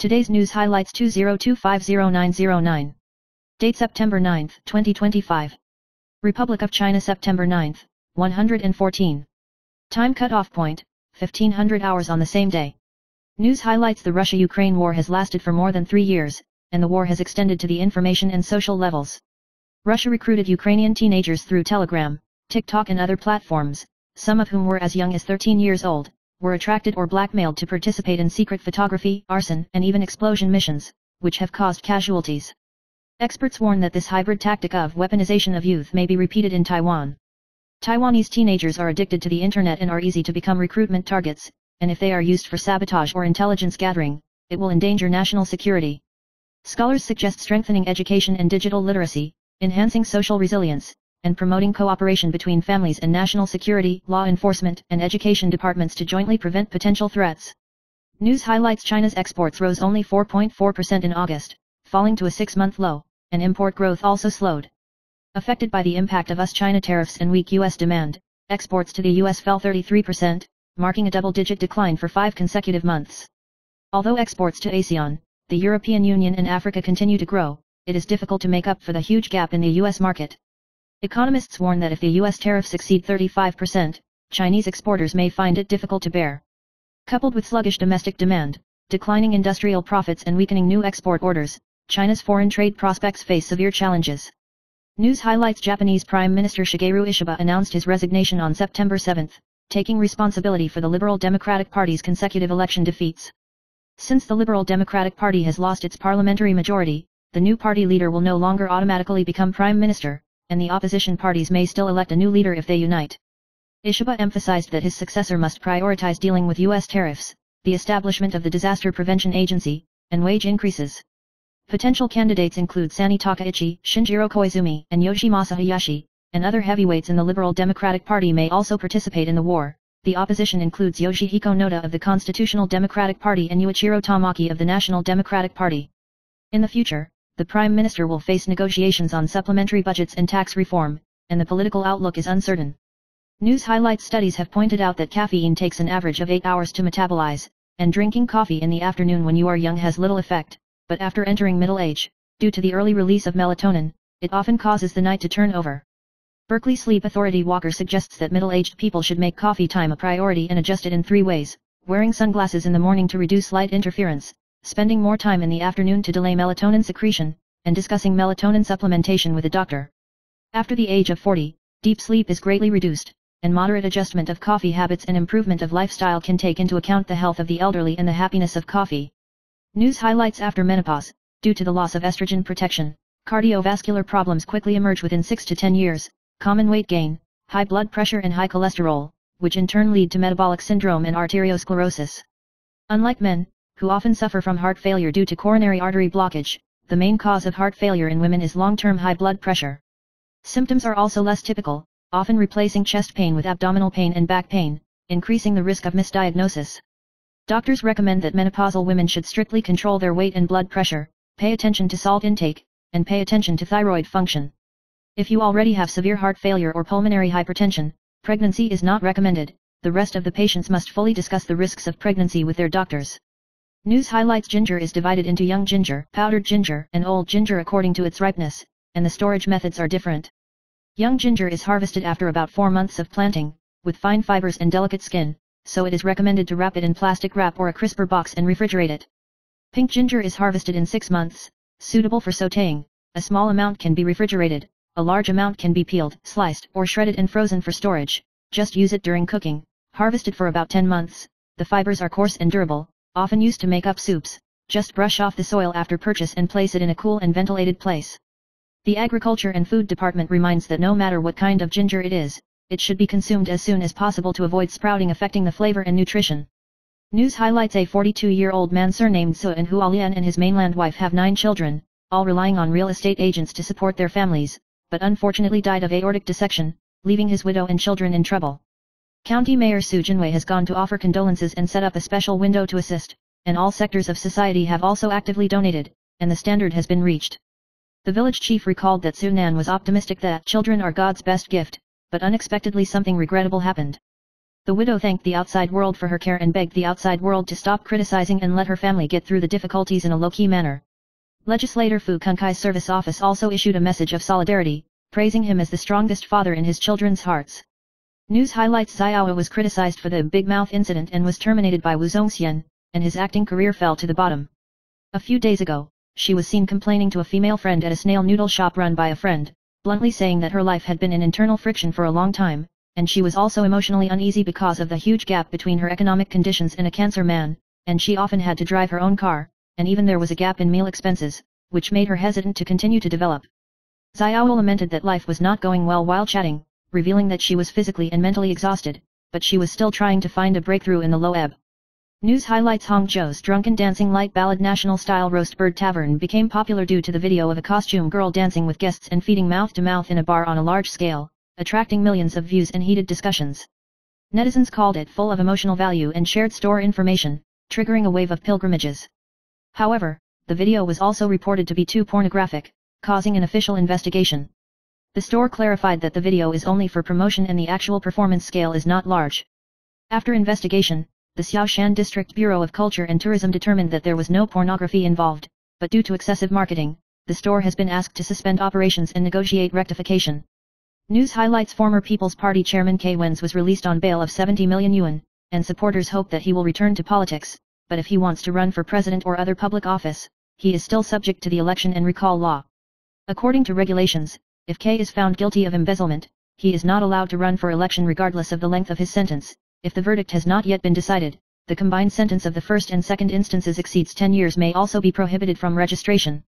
Today's news highlights 20250909. Date September 9, 2025. Republic of China September 9, 114. Time cutoff point, 1500 hours on the same day. News highlights: the Russia-Ukraine war has lasted for more than 3 years, and the war has extended to the information and social levels. Russia recruited Ukrainian teenagers through Telegram, TikTok and other platforms, some of whom were as young as 13 years old, were attracted or blackmailed to participate in secret photography, arson, and even explosion missions, which have caused casualties. Experts warn that this hybrid tactic of weaponization of youth may be repeated in Taiwan. Taiwanese teenagers are addicted to the internet and are easy to become recruitment targets, and if they are used for sabotage or intelligence gathering, it will endanger national security. Scholars suggest strengthening education and digital literacy, enhancing social resilience, and promoting cooperation between families and national security, law enforcement, and education departments to jointly prevent potential threats. News highlights: China's exports rose only 4.4% in August, falling to a 6-month low, and import growth also slowed. Affected by the impact of US-China tariffs and weak U.S. demand, exports to the U.S. fell 33%, marking a double-digit decline for 5 consecutive months. Although exports to ASEAN, the European Union and Africa continue to grow, it is difficult to make up for the huge gap in the U.S. market. Economists warn that if the U.S. tariffs exceed 35%, Chinese exporters may find it difficult to bear. Coupled with sluggish domestic demand, declining industrial profits and weakening new export orders, China's foreign trade prospects face severe challenges. News highlights: Japanese Prime Minister Shigeru Ishiba announced his resignation on September 7, taking responsibility for the Liberal Democratic Party's consecutive election defeats. Since the Liberal Democratic Party has lost its parliamentary majority, the new party leader will no longer automatically become Prime Minister, and the opposition parties may still elect a new leader if they unite. Ishiba emphasized that his successor must prioritize dealing with U.S. tariffs, the establishment of the Disaster Prevention Agency, and wage increases. Potential candidates include Sani Takaichi, Shinjiro Koizumi, and Yoshimasa Hayashi, and other heavyweights in the Liberal Democratic Party may also participate in the war. The opposition includes Yoshihiko Noda of the Constitutional Democratic Party and Yuichiro Tamaki of the National Democratic Party. In the future, the Prime Minister will face negotiations on supplementary budgets and tax reform, and the political outlook is uncertain. News highlights: studies have pointed out that caffeine takes an average of 8 hours to metabolize, and drinking coffee in the afternoon when you are young has little effect, but after entering middle age, due to the early release of melatonin, it often causes the night to turn over. Berkeley Sleep Authority Walker suggests that middle-aged people should make coffee time a priority and adjust it in 3 ways: wearing sunglasses in the morning to reduce light interference, spending more time in the afternoon to delay melatonin secretion, and discussing melatonin supplementation with a doctor. After the age of 40, deep sleep is greatly reduced, and moderate adjustment of coffee habits and improvement of lifestyle can take into account the health of the elderly and the happiness of coffee. News highlights: after menopause, due to the loss of estrogen protection, cardiovascular problems quickly emerge within 6 to 10 years, common weight gain, high blood pressure and high cholesterol, which in turn lead to metabolic syndrome and arteriosclerosis. Unlike men, who often suffer from heart failure due to coronary artery blockage, the main cause of heart failure in women is long-term high blood pressure. Symptoms are also less typical, often replacing chest pain with abdominal pain and back pain, increasing the risk of misdiagnosis. Doctors recommend that menopausal women should strictly control their weight and blood pressure, pay attention to salt intake, and pay attention to thyroid function. If you already have severe heart failure or pulmonary hypertension, pregnancy is not recommended. The rest of the patients must fully discuss the risks of pregnancy with their doctors. News highlights: ginger is divided into young ginger, powdered ginger, and old ginger according to its ripeness, and the storage methods are different. Young ginger is harvested after about 4 months of planting, with fine fibers and delicate skin, so it is recommended to wrap it in plastic wrap or a crisper box and refrigerate it. Pink ginger is harvested in 6 months, suitable for sautéing. A small amount can be refrigerated, a large amount can be peeled, sliced, or shredded and frozen for storage. Just use it during cooking. Harvested for about 10 months, the fibers are coarse and durable, often used to make up soups. Just brush off the soil after purchase and place it in a cool and ventilated place. The Agriculture and Food Department reminds that no matter what kind of ginger it is, it should be consumed as soon as possible to avoid sprouting affecting the flavor and nutrition. News highlights: a 42-year-old man surnamed Su and Hualian and his mainland wife have 9 children, all relying on real estate agents to support their families, but unfortunately died of aortic dissection, leaving his widow and children in trouble. County Mayor Su Jinwei has gone to offer condolences and set up a special window to assist, and all sectors of society have also actively donated, and the standard has been reached. The village chief recalled that Su Nan was optimistic that children are God's best gift, but unexpectedly something regrettable happened. The widow thanked the outside world for her care and begged the outside world to stop criticizing and let her family get through the difficulties in a low-key manner. Legislator Fu Kunkai's service office also issued a message of solidarity, praising him as the strongest father in his children's hearts. News highlights Xiaowa was criticized for the big mouth incident and was terminated by Wu Zongxian, and his acting career fell to the bottom. A few days ago, she was seen complaining to a female friend at a snail noodle shop run by a friend, bluntly saying that her life had been in internal friction for a long time, and she was also emotionally uneasy because of the huge gap between her economic conditions and a cancer man, and she often had to drive her own car, and even there was a gap in meal expenses, which made her hesitant to continue to develop. Xiaowa lamented that life was not going well while chatting, revealing that she was physically and mentally exhausted, but she was still trying to find a breakthrough in the low ebb. News highlights Hangzhou's drunken dancing light ballad national-style roast bird tavern became popular due to the video of a costume girl dancing with guests and feeding mouth-to-mouth in a bar on a large scale, attracting millions of views and heated discussions. Netizens called it full of emotional value and shared store information, triggering a wave of pilgrimages. However, the video was also reported to be too pornographic, causing an official investigation. The store clarified that the video is only for promotion and the actual performance scale is not large. After investigation, the Xiaoshan District Bureau of Culture and Tourism determined that there was no pornography involved, but due to excessive marketing, the store has been asked to suspend operations and negotiate rectification. News highlights former People's Party chairman Kei Wen's was released on bail of 70 million yuan, and supporters hope that he will return to politics, but if he wants to run for president or other public office, he is still subject to the election and recall law. According to regulations, if Kei is found guilty of embezzlement, he is not allowed to run for election regardless of the length of his sentence. If the verdict has not yet been decided, the combined sentence of the first and second instances exceeds 10 years may also be prohibited from registration.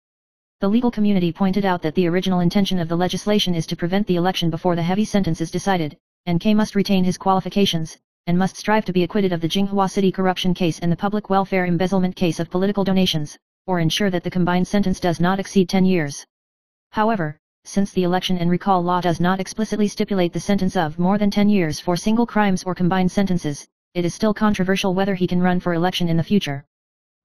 The legal community pointed out that the original intention of the legislation is to prevent the election before the heavy sentence is decided, and Kei must retain his qualifications, and must strive to be acquitted of the Jinghua City corruption case and the public welfare embezzlement case of political donations, or ensure that the combined sentence does not exceed 10 years. However, since the election and recall law does not explicitly stipulate the sentence of more than 10 years for single crimes or combined sentences, it is still controversial whether he can run for election in the future.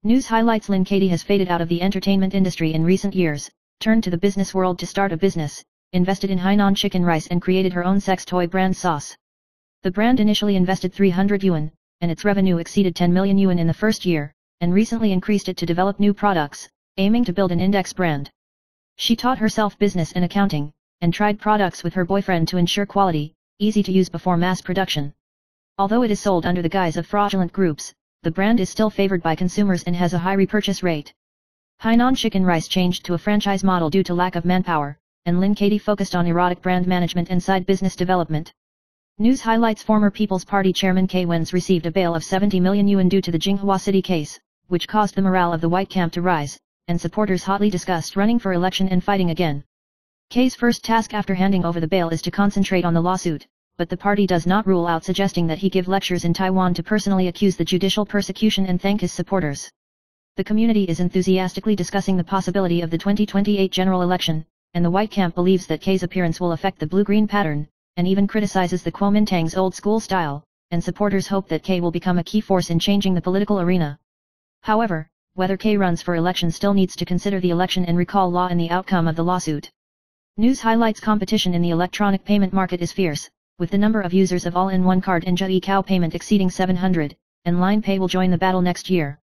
News highlights Lin Katie has faded out of the entertainment industry in recent years, turned to the business world to start a business, invested in Hainan chicken rice and created her own sex toy brand Sauce. The brand initially invested 300 yuan, and its revenue exceeded 10 million yuan in the first year, and recently increased it to develop new products, aiming to build an index brand. She taught herself business and accounting, and tried products with her boyfriend to ensure quality, easy to use before mass production. Although it is sold under the guise of fraudulent groups, the brand is still favored by consumers and has a high repurchase rate. Hainan chicken rice changed to a franchise model due to lack of manpower, and Lin Katie focused on erotic brand management and side business development. News highlights former People's Party chairman Kei Wen's received a bail of 70 million yuan due to the Jinghua City case, which caused the morale of the White Camp to rise, and supporters hotly discussed running for election and fighting again. Kei's first task after handing over the bail is to concentrate on the lawsuit, but the party does not rule out suggesting that he give lectures in Taiwan to personally accuse the judicial persecution and thank his supporters. The community is enthusiastically discussing the possibility of the 2028 general election, and the White Camp believes that Kei's appearance will affect the blue-green pattern, and even criticizes the Kuomintang's old-school style, and supporters hope that Kei will become a key force in changing the political arena. However, whether Kei runs for election still needs to consider the election and recall law and the outcome of the lawsuit. News highlights competition in the electronic payment market is fierce, with the number of users of all-in-one card and Zhe-Kao payment exceeding 700, and Line Pay will join the battle next year.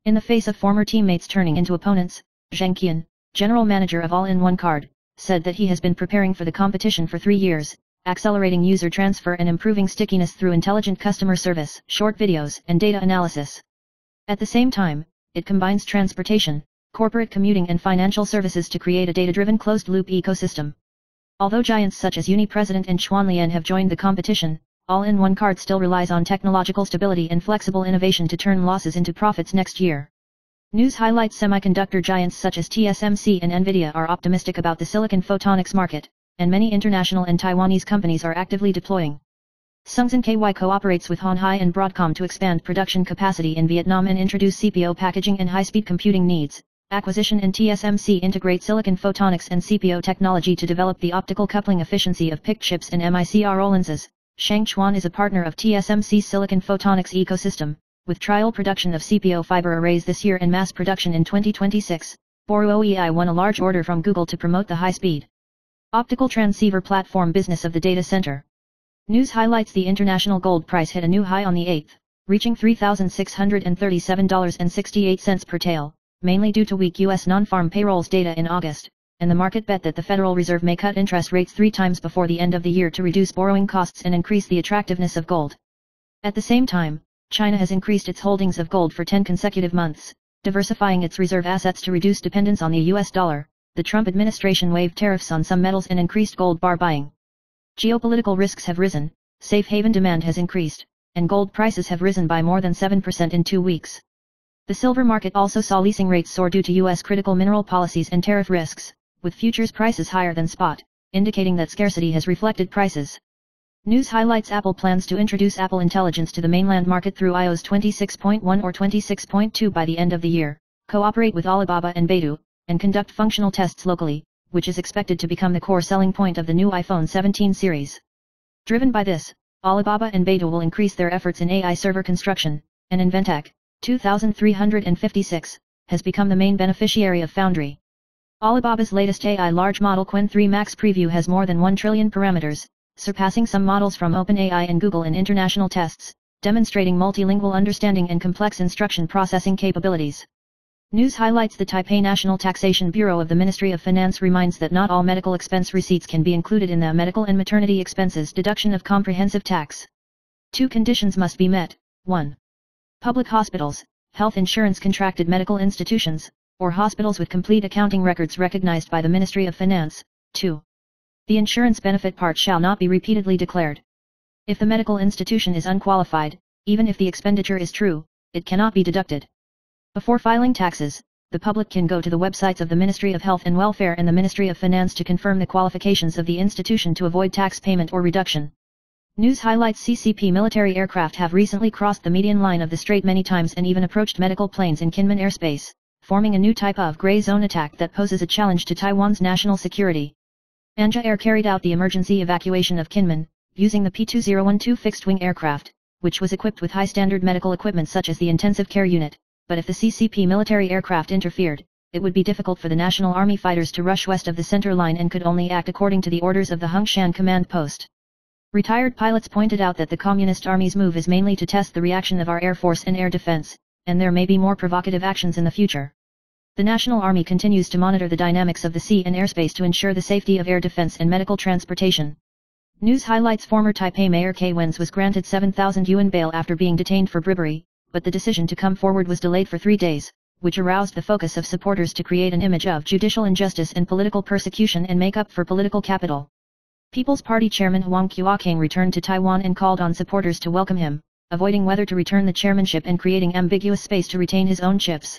In the face of former teammates turning into opponents, Zheng Qian, general manager of all-in-one card, said that he has been preparing for the competition for 3 years, accelerating user transfer and improving stickiness through intelligent customer service, short videos, and data analysis. At the same time, it combines transportation, corporate commuting and financial services to create a data-driven closed-loop ecosystem. Although giants such as Uni President and Xuanlian have joined the competition, all-in-one card still relies on technological stability and flexible innovation to turn losses into profits next year. News highlights semiconductor giants such as TSMC and Nvidia are optimistic about the silicon photonics market, and many international and Taiwanese companies are actively deploying. Sungsan KY cooperates with Hon Hai and Broadcom to expand production capacity in Vietnam and introduce CPO packaging and high-speed computing needs. Acquisition and TSMC integrate silicon photonics and CPO technology to develop the optical coupling efficiency of PIC chips and MICRO lenses. Shang Chuan is a partner of TSMC's silicon photonics ecosystem, with trial production of CPO fiber arrays this year and mass production in 2026. Boru OEI won a large order from Google to promote the high-speed optical transceiver platform business of the data center. News highlights: the international gold price hit a new high on the 8th, reaching $3,637.68 per tael, mainly due to weak U.S. non-farm payrolls data in August, and the market bet that the Federal Reserve may cut interest rates 3 times before the end of the year to reduce borrowing costs and increase the attractiveness of gold. At the same time, China has increased its holdings of gold for 10 consecutive months, diversifying its reserve assets to reduce dependence on the U.S. dollar. The Trump administration waived tariffs on some metals and increased gold bar buying. Geopolitical risks have risen, safe haven demand has increased, and gold prices have risen by more than 7% in 2 weeks. The silver market also saw leasing rates soar due to U.S. critical mineral policies and tariff risks, with futures prices higher than spot, indicating that scarcity has reflected prices. News highlights: Apple plans to introduce Apple Intelligence to the mainland market through iOS 26.1 or 26.2 by the end of the year, cooperate with Alibaba and Baidu, and conduct functional tests locally, which is expected to become the core selling point of the new iPhone 17 series. Driven by this, Alibaba and Baidu will increase their efforts in AI server construction, and Inventec, 2356, has become the main beneficiary of Foundry. Alibaba's latest AI large model Qwen 3 Max preview has more than 1 trillion parameters, surpassing some models from OpenAI and Google in international tests, demonstrating multilingual understanding and complex instruction processing capabilities. News highlights: the Taipei National Taxation Bureau of the Ministry of Finance reminds that not all medical expense receipts can be included in the medical and maternity expenses deduction of comprehensive tax. 2 conditions must be met: 1. Public hospitals, health insurance contracted medical institutions, or hospitals with complete accounting records recognized by the Ministry of Finance. 2. The insurance benefit part shall not be repeatedly declared. If the medical institution is unqualified, even if the expenditure is true, it cannot be deducted. Before filing taxes, the public can go to the websites of the Ministry of Health and Welfare and the Ministry of Finance to confirm the qualifications of the institution to avoid tax payment or reduction. News highlights: CCP military aircraft have recently crossed the median line of the strait many times and even approached medical planes in Kinmen airspace, forming a new type of gray zone attack that poses a challenge to Taiwan's national security. Anja Air carried out the emergency evacuation of Kinmen, using the P-2012 fixed-wing aircraft, which was equipped with high-standard medical equipment such as the intensive care unit. But if the CCP military aircraft interfered, it would be difficult for the National Army fighters to rush west of the center line and could only act according to the orders of the Hungshan command post. Retired pilots pointed out that the Communist Army's move is mainly to test the reaction of our Air Force and air defense, and there may be more provocative actions in the future. The National Army continues to monitor the dynamics of the sea and airspace to ensure the safety of air defense and medical transportation. News highlights: former Taipei Mayor Kei Wen's was granted 7,000 yuan bail after being detained for bribery, but the decision to come forward was delayed for 3 days, which aroused the focus of supporters to create an image of judicial injustice and political persecution and make up for political capital. People's Party Chairman Huang Qiuakang returned to Taiwan and called on supporters to welcome him, avoiding whether to return the chairmanship and creating ambiguous space to retain his own chips.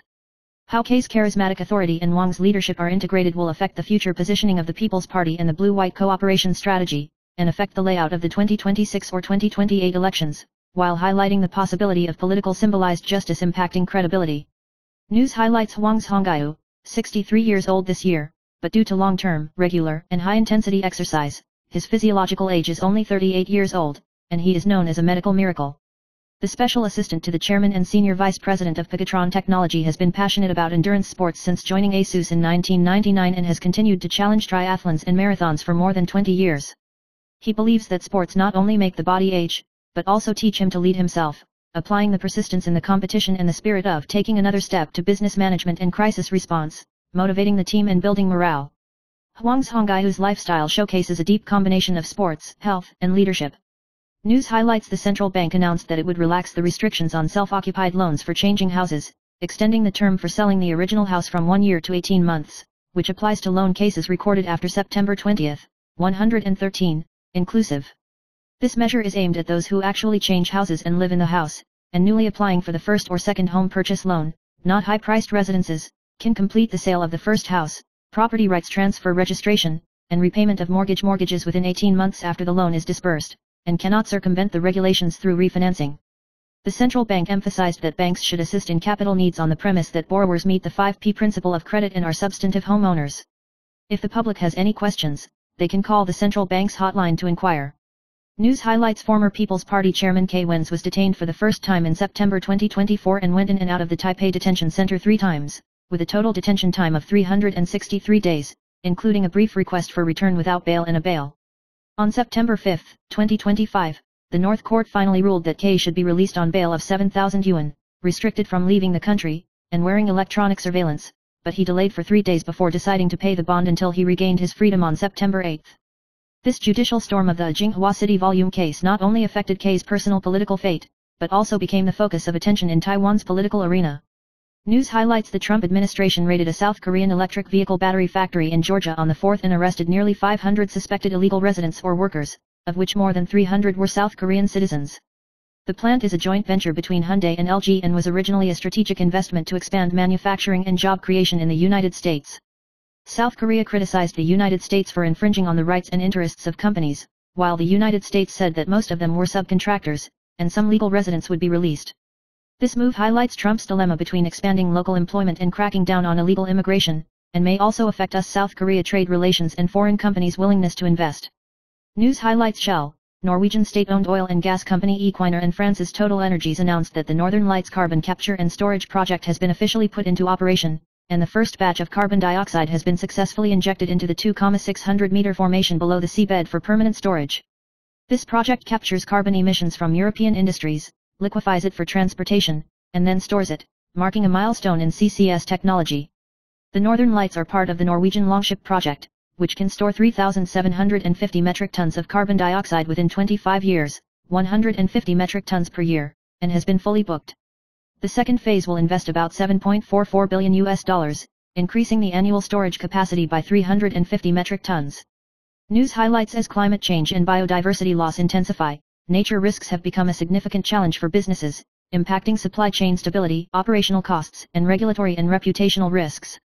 How Kei's charismatic authority and Wang's leadership are integrated will affect the future positioning of the People's Party and the Blue-White cooperation strategy, and affect the layout of the 2026 or 2028 elections, while highlighting the possibility of political symbolized justice impacting credibility. News highlights: Huang's Hongaiu, 63 years old this year, but due to long-term, regular, and high-intensity exercise, his physiological age is only 38 years old, and he is known as a medical miracle. The special assistant to the chairman and senior vice president of Pegatron Technology has been passionate about endurance sports since joining ASUS in 1999 and has continued to challenge triathlons and marathons for more than 20 years. He believes that sports not only make the body age, but also teach him to lead himself, applying the persistence in the competition and the spirit of taking another step to business management and crisis response, motivating the team and building morale. Huang's Hongaiu's lifestyle showcases a deep combination of sports, health, and leadership. News highlights: the central bank announced that it would relax the restrictions on self-occupied loans for changing houses, extending the term for selling the original house from 1 year to 18 months, which applies to loan cases recorded after September 20, 113, inclusive. This measure is aimed at those who actually change houses and live in the house, and newly applying for the first or second home purchase loan, not high-priced residences, can complete the sale of the first house, property rights transfer registration, and repayment of mortgages within 18 months after the loan is disbursed, and cannot circumvent the regulations through refinancing. The central bank emphasized that banks should assist in capital needs on the premise that borrowers meet the 5P principle of credit and are substantive homeowners. If the public has any questions, they can call the central bank's hotline to inquire. News highlights: former People's Party Chairman Kei Wen's was detained for the first time in September 2024 and went in and out of the Taipei Detention Center 3 times, with a total detention time of 363 days, including a brief request for return without bail and a bail. On September 5, 2025, the North Court finally ruled that K should be released on bail of 7,000 yuan, restricted from leaving the country, and wearing electronic surveillance, but he delayed for 3 days before deciding to pay the bond until he regained his freedom on September 8. This judicial storm of the Jinghua City volume case not only affected K's personal political fate, but also became the focus of attention in Taiwan's political arena. News highlights: the Trump administration raided a South Korean electric vehicle battery factory in Georgia on the 4th and arrested nearly 500 suspected illegal residents or workers, of which more than 300 were South Korean citizens. The plant is a joint venture between Hyundai and LG and was originally a strategic investment to expand manufacturing and job creation in the United States. South Korea criticized the United States for infringing on the rights and interests of companies, while the United States said that most of them were subcontractors, and some legal residents would be released. This move highlights Trump's dilemma between expanding local employment and cracking down on illegal immigration, and may also affect US-South Korea trade relations and foreign companies' willingness to invest. News highlights: Shell, Norwegian state-owned oil and gas company Equinor and France's Total Energies announced that the Northern Lights carbon capture and storage project has been officially put into operation, and the first batch of carbon dioxide has been successfully injected into the 2,600-meter formation below the seabed for permanent storage. This project captures carbon emissions from European industries, liquefies it for transportation, and then stores it, marking a milestone in CCS technology. The Northern Lights are part of the Norwegian Longship project, which can store 3,750 metric tons of carbon dioxide within 25 years, 150 metric tons per year, and has been fully booked. The second phase will invest about $7.44 billion, increasing the annual storage capacity by 350 metric tons. News highlights: as climate change and biodiversity loss intensify, nature risks have become a significant challenge for businesses, impacting supply chain stability, operational costs, and regulatory and reputational risks.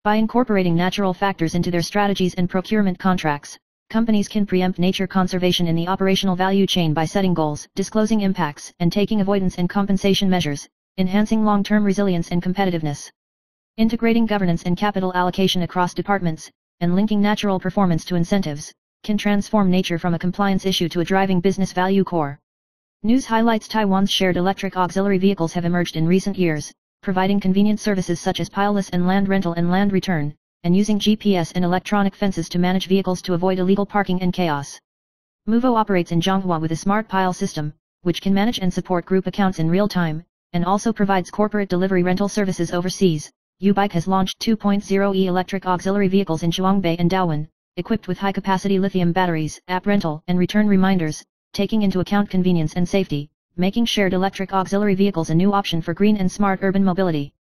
By incorporating natural factors into their strategies and procurement contracts, companies can preempt nature conservation in the operational value chain by setting goals, disclosing impacts, and taking avoidance and compensation measures, enhancing long-term resilience and competitiveness. Integrating governance and capital allocation across departments, and linking natural performance to incentives, can transform nature from a compliance issue to a driving business value core. News highlights: Taiwan's shared electric auxiliary vehicles have emerged in recent years, providing convenient services such as pileless and land rental and land return, and using GPS and electronic fences to manage vehicles to avoid illegal parking and chaos. Movo operates in Zhonghua with a smart pile system, which can manage and support group accounts in real time, and also provides corporate delivery rental services overseas. U-Bike has launched 2.0e electric auxiliary vehicles in Zhuangbei and Daowen, equipped with high-capacity lithium batteries, app rental and return reminders, taking into account convenience and safety, making shared electric auxiliary vehicles a new option for green and smart urban mobility.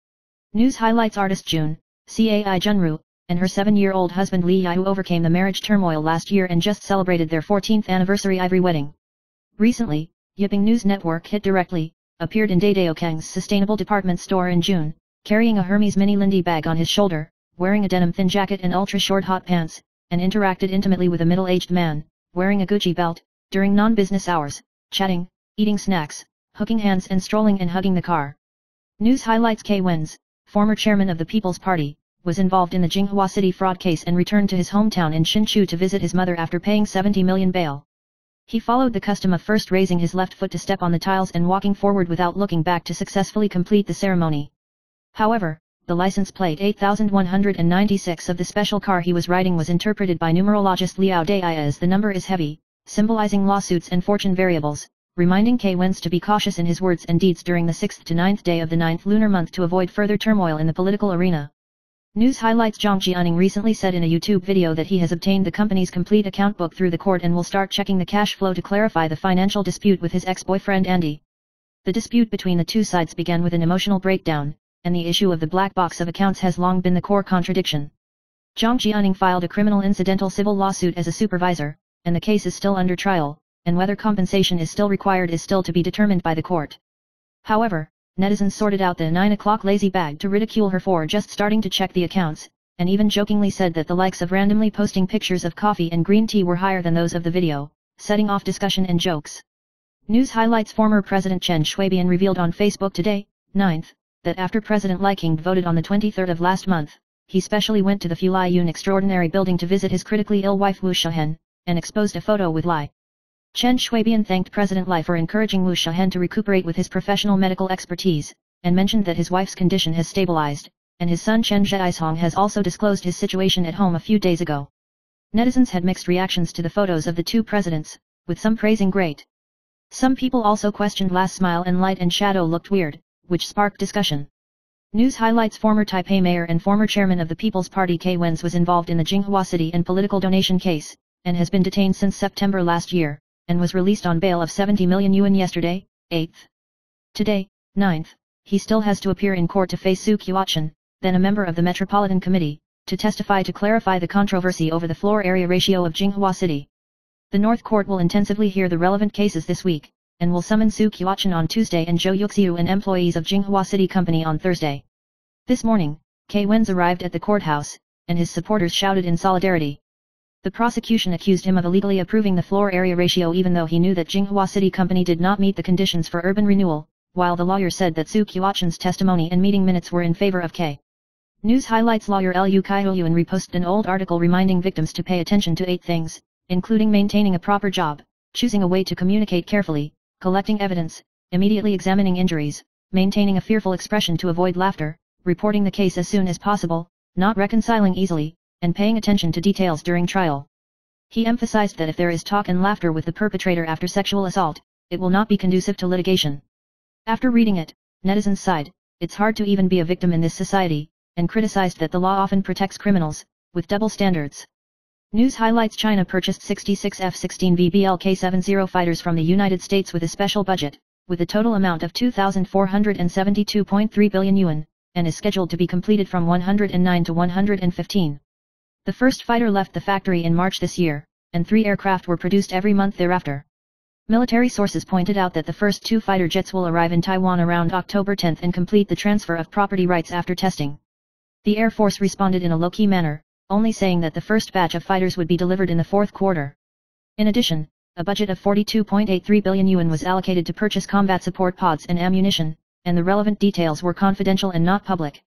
News highlights: artist June, Cai Junru, and her 7-year-old husband Li Yai, who overcame the marriage turmoil last year and just celebrated their 14th anniversary ivory wedding. Recently, Yiping News Network Hit Directly appeared in Daedaokang's sustainable department store in June, carrying a Hermes mini Lindy bag on his shoulder, wearing a denim thin jacket and ultra-short hot pants, and interacted intimately with a middle-aged man, wearing a Gucci belt, during non-business hours, chatting, eating snacks, hooking hands and strolling and hugging the car. News highlights: K Wenz, former chairman of the People's Party, was involved in the Jinghua City fraud case and returned to his hometown in Hsinchu to visit his mother after paying 70 million bail. He followed the custom of first raising his left foot to step on the tiles and walking forward without looking back to successfully complete the ceremony. However, the license plate 8196 of the special car he was riding was interpreted by numerologist Liao Dai as the number is heavy, symbolizing lawsuits and fortune variables, reminding K Wenz to be cautious in his words and deeds during the 6th to 9th day of the 9th lunar month to avoid further turmoil in the political arena. News highlights: Zhang Jianing recently said in a YouTube video that he has obtained the company's complete account book through the court and will start checking the cash flow to clarify the financial dispute with his ex-boyfriend Andy. The dispute between the two sides began with an emotional breakdown, and the issue of the black box of accounts has long been the core contradiction. Zhang Jianing filed a criminal incidental civil lawsuit as a supervisor, and the case is still under trial, and whether compensation is still required is still to be determined by the court. However, netizens sorted out the 9 o'clock lazy bag to ridicule her for just starting to check the accounts, and even jokingly said that the likes of randomly posting pictures of coffee and green tea were higher than those of the video, setting off discussion and jokes. News highlights: former President Chen Shui-bian revealed on Facebook today, 9th, that after President Li King voted on the 23rd of last month, he specially went to the Fulai Yun Extraordinary Building to visit his critically ill wife Wu Shahen, and exposed a photo with Li. Chen Shui-bian thanked President Li for encouraging Wu Shahen to recuperate with his professional medical expertise, and mentioned that his wife's condition has stabilized, and his son Chen Zhaishong has also disclosed his situation at home a few days ago. Netizens had mixed reactions to the photos of the two presidents, with some praising great. Some people also questioned last smile and light and shadow looked weird, which sparked discussion. News highlights former Taipei mayor and former chairman of the People's Party Cai Wen was involved in the Jinghua City and political donation case, and has been detained since September last year, and was released on bail of 70 million yuan yesterday, 8th. Today, 9th, he still has to appear in court to face Su Qiuqian, then a member of the Metropolitan Committee, to testify to clarify the controversy over the floor area ratio of Jinghua City. The North Court will intensively hear the relevant cases this week, and will summon Su Qiuqian on Tuesday and Zhou Yuxiu and employees of Jinghua City Company on Thursday. This morning, Cai Wen arrived at the courthouse, and his supporters shouted in solidarity. The prosecution accused him of illegally approving the floor area ratio even though he knew that Jinghua City Company did not meet the conditions for urban renewal, while the lawyer said that Su Qiuqian's testimony and meeting minutes were in favor of Cai. News highlights lawyer Liu Kaiyuan reposted an old article reminding victims to pay attention to 8 things, including maintaining a proper job, choosing a way to communicate carefully, collecting evidence, immediately examining injuries, maintaining a fearful expression to avoid laughter, reporting the case as soon as possible, not reconciling easily, and paying attention to details during trial. He emphasized that if there is talk and laughter with the perpetrator after sexual assault, it will not be conducive to litigation. After reading it, netizens sighed, "It's hard to even be a victim in this society," and criticized that the law often protects criminals, with double standards. News highlights China purchased 66 F-16 VBLK-70 fighters from the United States with a special budget, with a total amount of 2,472.3 billion yuan, and is scheduled to be completed from 109 to 115. The first fighter left the factory in March this year, and 3 aircraft were produced every month thereafter. Military sources pointed out that the first 2 fighter jets will arrive in Taiwan around October 10 and complete the transfer of property rights after testing. The Air Force responded in a low-key manner, only saying that the first batch of fighters would be delivered in the 4th quarter. In addition, a budget of 42.83 billion yuan was allocated to purchase combat support pods and ammunition, and the relevant details were confidential and not public.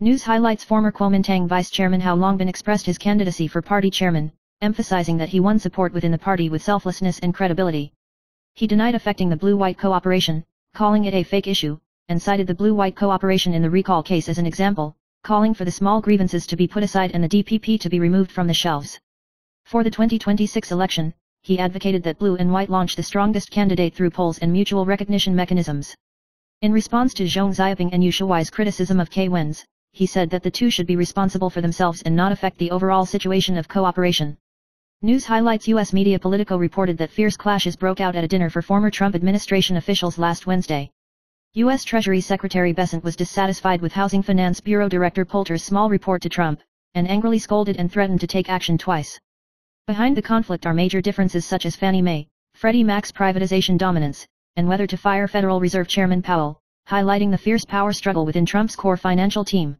News highlights former Kuomintang Vice Chairman Hao Longbin expressed his candidacy for party chairman, emphasizing that he won support within the party with selflessness and credibility. He denied affecting the blue-white cooperation, calling it a fake issue, and cited the blue-white cooperation in the recall case as an example, calling for the small grievances to be put aside and the DPP to be removed from the shelves. For the 2026 election, he advocated that blue and white launch the strongest candidate through polls and mutual recognition mechanisms. In response to Zhong Xiaoping and Yu Shuai's criticism of Cai Wen's, he said that the two should be responsible for themselves and not affect the overall situation of cooperation. News highlights U.S. media Politico reported that fierce clashes broke out at a dinner for former Trump administration officials last Wednesday. U.S. Treasury Secretary Bessent was dissatisfied with Housing Finance Bureau Director Poulter's small report to Trump, and angrily scolded and threatened to take action twice. Behind the conflict are major differences such as Fannie Mae, Freddie Mac's privatization dominance, and whether to fire Federal Reserve Chairman Powell, highlighting the fierce power struggle within Trump's core financial team.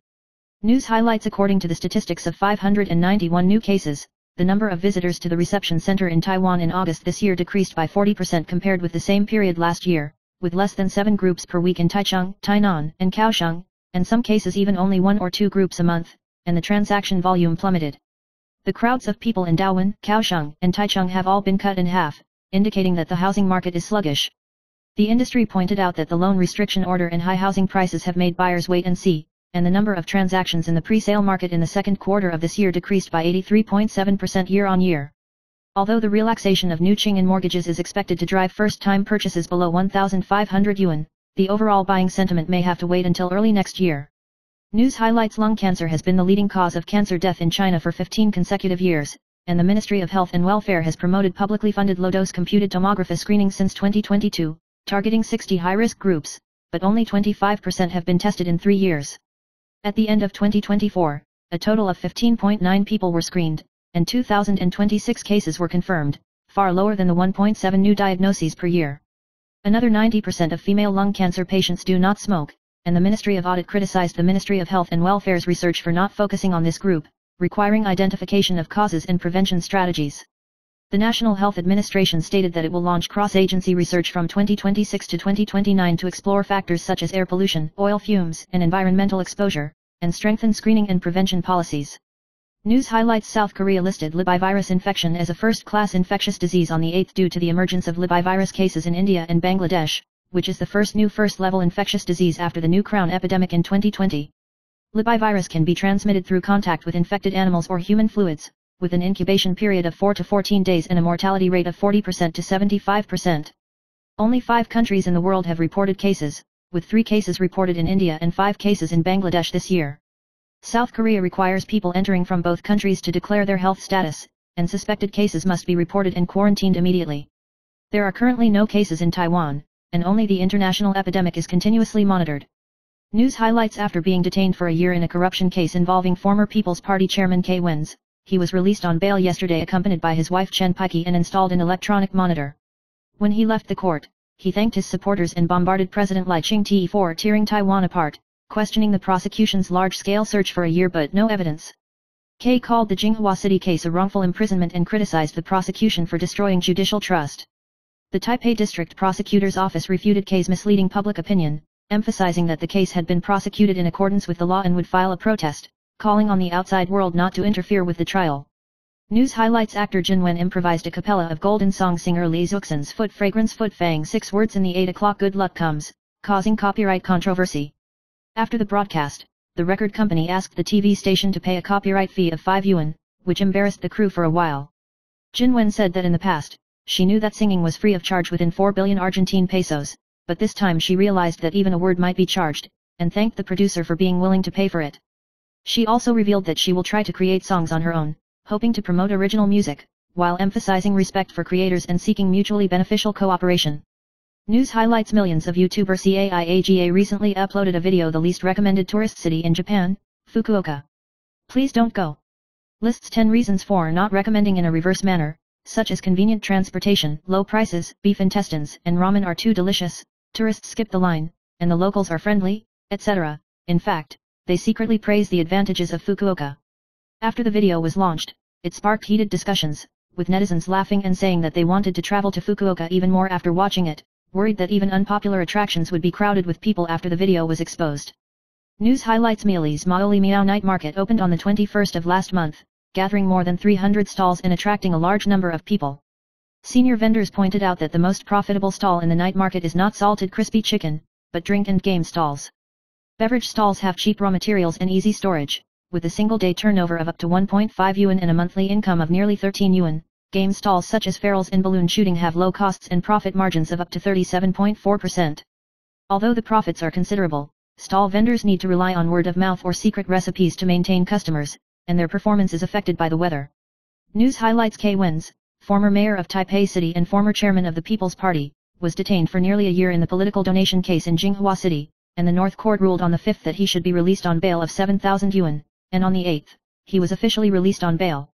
News highlights according to the statistics of 591 new cases, the number of visitors to the reception center in Taiwan in August this year decreased by 40% compared with the same period last year, with less than 7 groups per week in Taichung, Tainan, and Kaohsiung, and some cases even only 1 or 2 groups a month, and the transaction volume plummeted. The crowds of people in Daowen, Kaohsiung, and Taichung have all been cut in half, indicating that the housing market is sluggish. The industry pointed out that the loan restriction order and high housing prices have made buyers wait and see, and the number of transactions in the pre-sale market in the 2nd quarter of this year decreased by 83.7% year-on-year. Although the relaxation of new Qing'an mortgages is expected to drive first-time purchases below 1,500 yuan, the overall buying sentiment may have to wait until early next year. News highlights lung cancer has been the leading cause of cancer death in China for 15 consecutive years, and the Ministry of Health and Welfare has promoted publicly funded low-dose computed tomography screening since 2022, targeting 60 high-risk groups, but only 25% have been tested in 3 years. At the end of 2024, a total of 15.9 people were screened, and 2,026 cases were confirmed, far lower than the 1.7 new diagnoses per year. Another 90% of female lung cancer patients do not smoke, and the Ministry of Audit criticized the Ministry of Health and Welfare's research for not focusing on this group, requiring identification of causes and prevention strategies. The National Health Administration stated that it will launch cross-agency research from 2026 to 2029 to explore factors such as air pollution, oil fumes, and environmental exposure, and strengthen screening and prevention policies. News highlights South Korea listed Libby virus infection as a first-class infectious disease on the 8th due to the emergence of Libby virus cases in India and Bangladesh, which is the first new first-level infectious disease after the new crown epidemic in 2020. Libby virus can be transmitted through contact with infected animals or human fluids, with an incubation period of 4 to 14 days and a mortality rate of 40% to 75%. Only 5 countries in the world have reported cases, with 3 cases reported in India and 5 cases in Bangladesh this year. South Korea requires people entering from both countries to declare their health status, and suspected cases must be reported and quarantined immediately. There are currently no cases in Taiwan, and only the international epidemic is continuously monitored. News highlights: after being detained for a year in a corruption case involving former People's Party chairman Kay Wens, he was released on bail yesterday accompanied by his wife Chen Pike and installed an electronic monitor. When he left the court, he thanked his supporters and bombarded President Lai Ching-te for tearing Taiwan apart, questioning the prosecution's large-scale search for a year but no evidence. Kay called the Jinghua City case a wrongful imprisonment and criticized the prosecution for destroying judicial trust. The Taipei District Prosecutor's Office refuted Kay's misleading public opinion, emphasizing that the case had been prosecuted in accordance with the law and would file a protest, calling on the outside world not to interfere with the trial. News highlights: actor Jin Wen improvised a cappella of golden song singer Lee Zuxin's Foot Fragrance Foot Fang 6 words in the 8 o'clock good luck comes, causing copyright controversy. After the broadcast, the record company asked the TV station to pay a copyright fee of 5 yuan, which embarrassed the crew for a while. Jin Wen said that in the past, she knew that singing was free of charge within 4 billion Argentine pesos, but this time she realized that even a word might be charged, and thanked the producer for being willing to pay for it. She also revealed that she will try to create songs on her own, hoping to promote original music, while emphasizing respect for creators and seeking mutually beneficial cooperation. News highlights: millions of YouTuber CAIAGA recently uploaded a video the least recommended tourist city in Japan, Fukuoka. Please don't go. Lists 10 reasons for not recommending in a reverse manner, such as convenient transportation, low prices, beef intestines and ramen are too delicious, tourists skip the line, and the locals are friendly, etc. In fact, they secretly praise the advantages of Fukuoka. After the video was launched, it sparked heated discussions, with netizens laughing and saying that they wanted to travel to Fukuoka even more after watching it, worried that even unpopular attractions would be crowded with people after the video was exposed. News highlights: Miali's Maoli Miao Night Market opened on the 21st of last month, gathering more than 300 stalls and attracting a large number of people. Senior vendors pointed out that the most profitable stall in the night market is not salted crispy chicken, but drink and game stalls. Beverage stalls have cheap raw materials and easy storage, with a single-day turnover of up to 1.5 yuan and a monthly income of nearly 13 yuan. Game stalls such as ferals and balloon shooting have low costs and profit margins of up to 37.4%. Although the profits are considerable, stall vendors need to rely on word of mouth or secret recipes to maintain customers, and their performance is affected by the weather. News highlights: Kay Wens, former mayor of Taipei City and former chairman of the People's Party, was detained for nearly a year in the political donation case in Jinghua City, and the North Court ruled on the 5th that he should be released on bail of 7,000 yuan, and on the 8th, he was officially released on bail.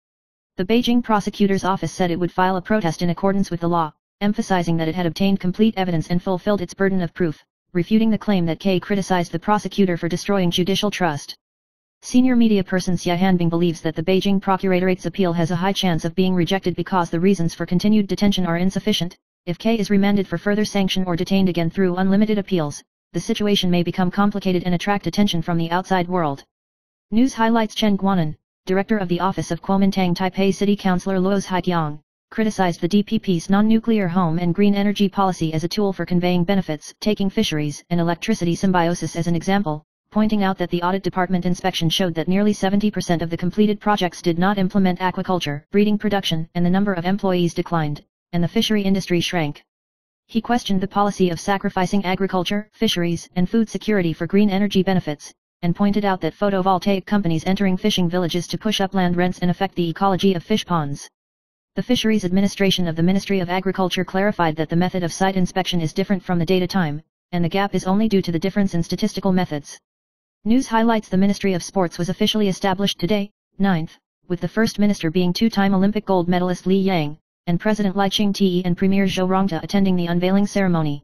The Beijing prosecutor's office said it would file a protest in accordance with the law, emphasizing that it had obtained complete evidence and fulfilled its burden of proof, refuting the claim that Kay criticized the prosecutor for destroying judicial trust. Senior media person Xia Hanbing believes that the Beijing Procurator's appeal has a high chance of being rejected because the reasons for continued detention are insufficient. If Kay is remanded for further sanction or detained again through unlimited appeals, the situation may become complicated and attract attention from the outside world. News highlights: Chen Guanan, director of the office of Kuomintang Taipei City Councillor Luo's Haiqiang, criticized the DPP's non-nuclear home and green energy policy as a tool for conveying benefits, taking fisheries and electricity symbiosis as an example, pointing out that the audit department inspection showed that nearly 70% of the completed projects did not implement aquaculture, breeding production, and the number of employees declined, and the fishery industry shrank. He questioned the policy of sacrificing agriculture, fisheries, and food security for green energy benefits, and pointed out that photovoltaic companies entering fishing villages to push up land rents and affect the ecology of fish ponds. The Fisheries Administration of the Ministry of Agriculture clarified that the method of site inspection is different from the data time, and the gap is only due to the difference in statistical methods. News highlights: the Ministry of Sports was officially established today, 9th, with the first minister being two-time Olympic gold medalist Li Yang, and President Lai Ching-te and Premier Zhou Rongta attending the unveiling ceremony.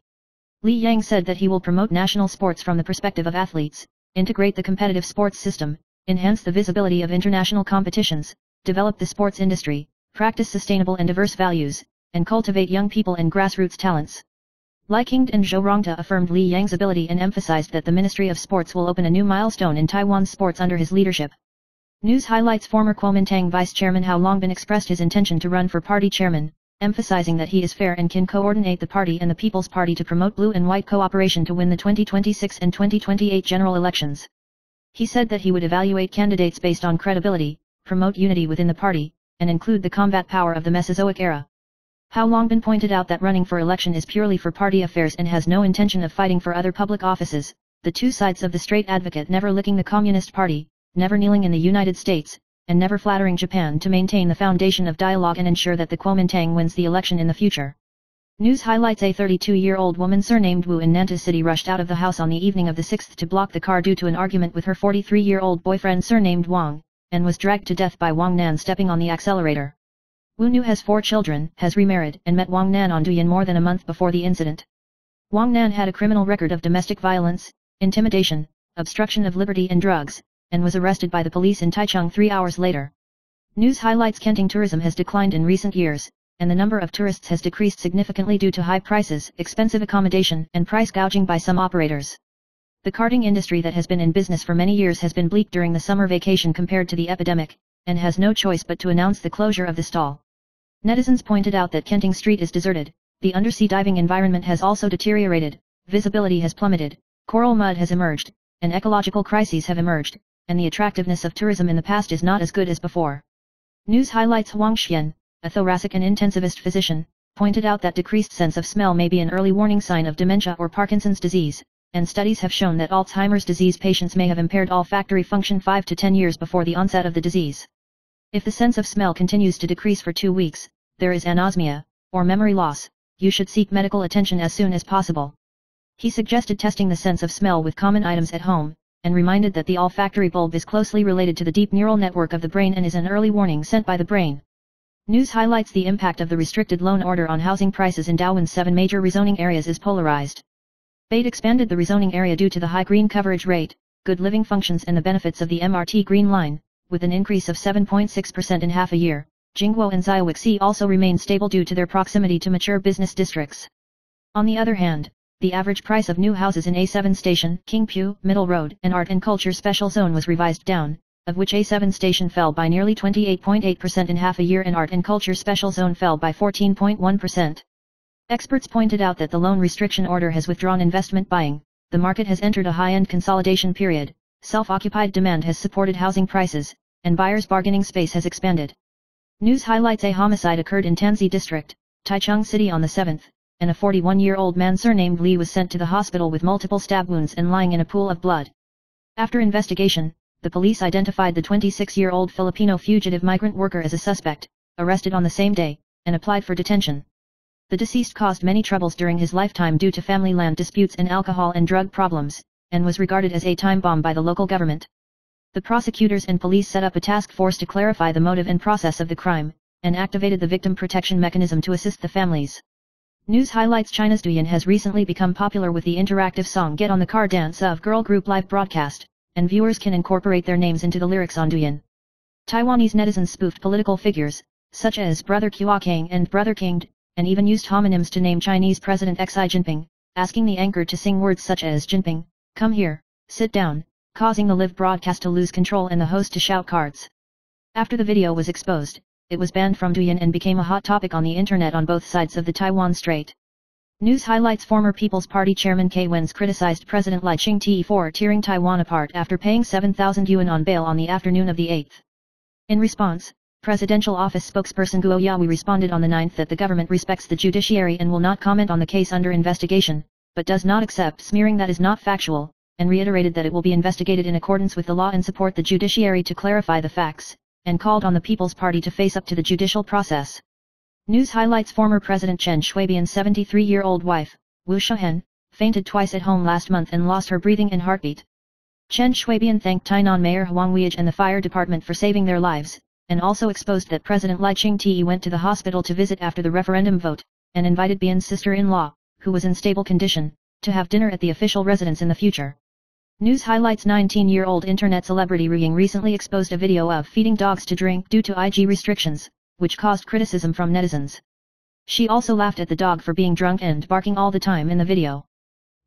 Li Yang said that he will promote national sports from the perspective of athletes, integrate the competitive sports system, enhance the visibility of international competitions, develop the sports industry, practice sustainable and diverse values, and cultivate young people and grassroots talents. Lai King and Zhou Rongta affirmed Li Yang's ability and emphasized that the Ministry of Sports will open a new milestone in Taiwan's sports under his leadership. News highlights: former Kuomintang Vice Chairman Hao Longbin expressed his intention to run for party chairman, emphasizing that he is fair and can coordinate the party and the People's Party to promote blue and white cooperation to win the 2026 and 2028 general elections. He said that he would evaluate candidates based on credibility, promote unity within the party, and include the combat power of the Mesozoic era. How Long been pointed out that running for election is purely for party affairs and has no intention of fighting for other public offices, the two sides of the straight advocate never licking the Communist Party, never kneeling in the United States, and never flattering Japan to maintain the foundation of dialogue and ensure that the Kuomintang wins the election in the future. News highlights: a 32-year-old woman surnamed Wu in Nantes City rushed out of the house on the evening of the 6th to block the car due to an argument with her 43-year-old boyfriend surnamed Wang, and was dragged to death by Wang Nan stepping on the accelerator. Wu Nu has 4 children, has remarried, and met Wang Nan on Douyin more than a month before the incident. Wang Nan had a criminal record of domestic violence, intimidation, obstruction of liberty and drugs, and was arrested by the police in Taichung 3 hours later. News highlights: Kenting tourism has declined in recent years, and the number of tourists has decreased significantly due to high prices, expensive accommodation, and price gouging by some operators. The karting industry that has been in business for many years has been bleak during the summer vacation compared to the epidemic, and has no choice but to announce the closure of the stall. Netizens pointed out that Kenting Street is deserted, the undersea diving environment has also deteriorated, visibility has plummeted, coral mud has emerged, and ecological crises have emerged, and the attractiveness of tourism in the past is not as good as before. News highlights: Huang Xian, a thoracic and intensivist physician, pointed out that decreased sense of smell may be an early warning sign of dementia or Parkinson's disease, and studies have shown that Alzheimer's disease patients may have impaired olfactory function 5 to 10 years before the onset of the disease. If the sense of smell continues to decrease for 2 weeks, there is anosmia, or memory loss, you should seek medical attention as soon as possible. He suggested testing the sense of smell with common items at home, and reminded that the olfactory bulb is closely related to the deep neural network of the brain and is an early warning sent by the brain. News highlights: the impact of the restricted loan order on housing prices in Dawin's 7 major rezoning areas is polarized. Beit expanded the rezoning area due to the high green coverage rate, good living functions and the benefits of the MRT Green Line, with an increase of 7.6% in half a year. Jingguo and Xiaowixi also remain stable due to their proximity to mature business districts. On the other hand, the average price of new houses in A7 Station, Kingpu, Middle Road, and Art and Culture Special Zone was revised down, of which A7 Station fell by nearly 28.8% in half a year and Art and Culture Special Zone fell by 14.1%. Experts pointed out that the loan restriction order has withdrawn investment buying, the market has entered a high-end consolidation period, self-occupied demand has supported housing prices, and buyers' bargaining space has expanded. News highlights: a homicide occurred in Tanzi District, Taichung City on the 7th, and a 41-year-old man surnamed Li was sent to the hospital with multiple stab wounds and lying in a pool of blood. After investigation, the police identified the 26-year-old Filipino fugitive migrant worker as a suspect, arrested on the same day, and applied for detention. The deceased caused many troubles during his lifetime due to family land disputes and alcohol and drug problems, and was regarded as a time bomb by the local government. The prosecutors and police set up a task force to clarify the motive and process of the crime, and activated the victim protection mechanism to assist the families. News highlights: China's Douyin has recently become popular with the interactive song Get on the Car Dance of girl group live broadcast, and viewers can incorporate their names into the lyrics on Douyin. Taiwanese netizens spoofed political figures, such as Brother Kuokang and Brother King, and even used homonyms to name Chinese President Xi Jinping, asking the anchor to sing words such as Jinping, come here, sit down, causing the live broadcast to lose control and the host to shout cards. After the video was exposed, it was banned from Douyin and became a hot topic on the internet on both sides of the Taiwan Strait. News highlights: former People's Party Chairman Kei Wen's criticized President Lai Ching-te for tearing Taiwan apart after paying 7,000 yuan on bail on the afternoon of the 8th. In response, Presidential Office spokesperson Guo Yahui responded on the 9th that the government respects the judiciary and will not comment on the case under investigation, but does not accept smearing that is not factual, and reiterated that it will be investigated in accordance with the law and support the judiciary to clarify the facts, and called on the People's Party to face up to the judicial process. News highlights: former President Chen Shui-bian's 73-year-old wife, Wu Shouhen, fainted twice at home last month and lost her breathing and heartbeat. Chen Shui-bian thanked Tainan Mayor Huang Weige and the fire department for saving their lives, and also exposed that President Lai Ching-te went to the hospital to visit after the referendum vote, and invited Bian's sister-in-law, who was in stable condition, to have dinner at the official residence in the future. News highlights: 19-year-old internet celebrity Ru Ying recently exposed a video of feeding dogs to drink due to IG restrictions, which caused criticism from netizens. She also laughed at the dog for being drunk and barking all the time in the video.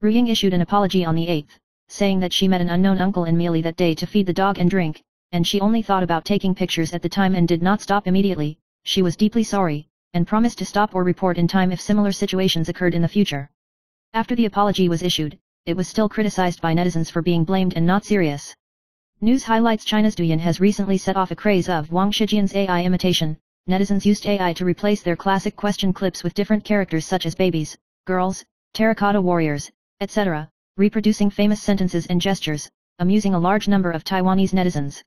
Ru Ying issued an apology on the 8th, saying that she met an unknown uncle in Meili that day to feed the dog and drink, and she only thought about taking pictures at the time and did not stop immediately. She was deeply sorry, and promised to stop or report in time if similar situations occurred in the future. After the apology was issued, it was still criticized by netizens for being blamed and not serious. News highlights: China's Douyin has recently set off a craze of Wang Shijian's AI imitation, netizens used AI to replace their classic question clips with different characters such as babies, girls, terracotta warriors, etc., reproducing famous sentences and gestures, amusing a large number of Taiwanese netizens.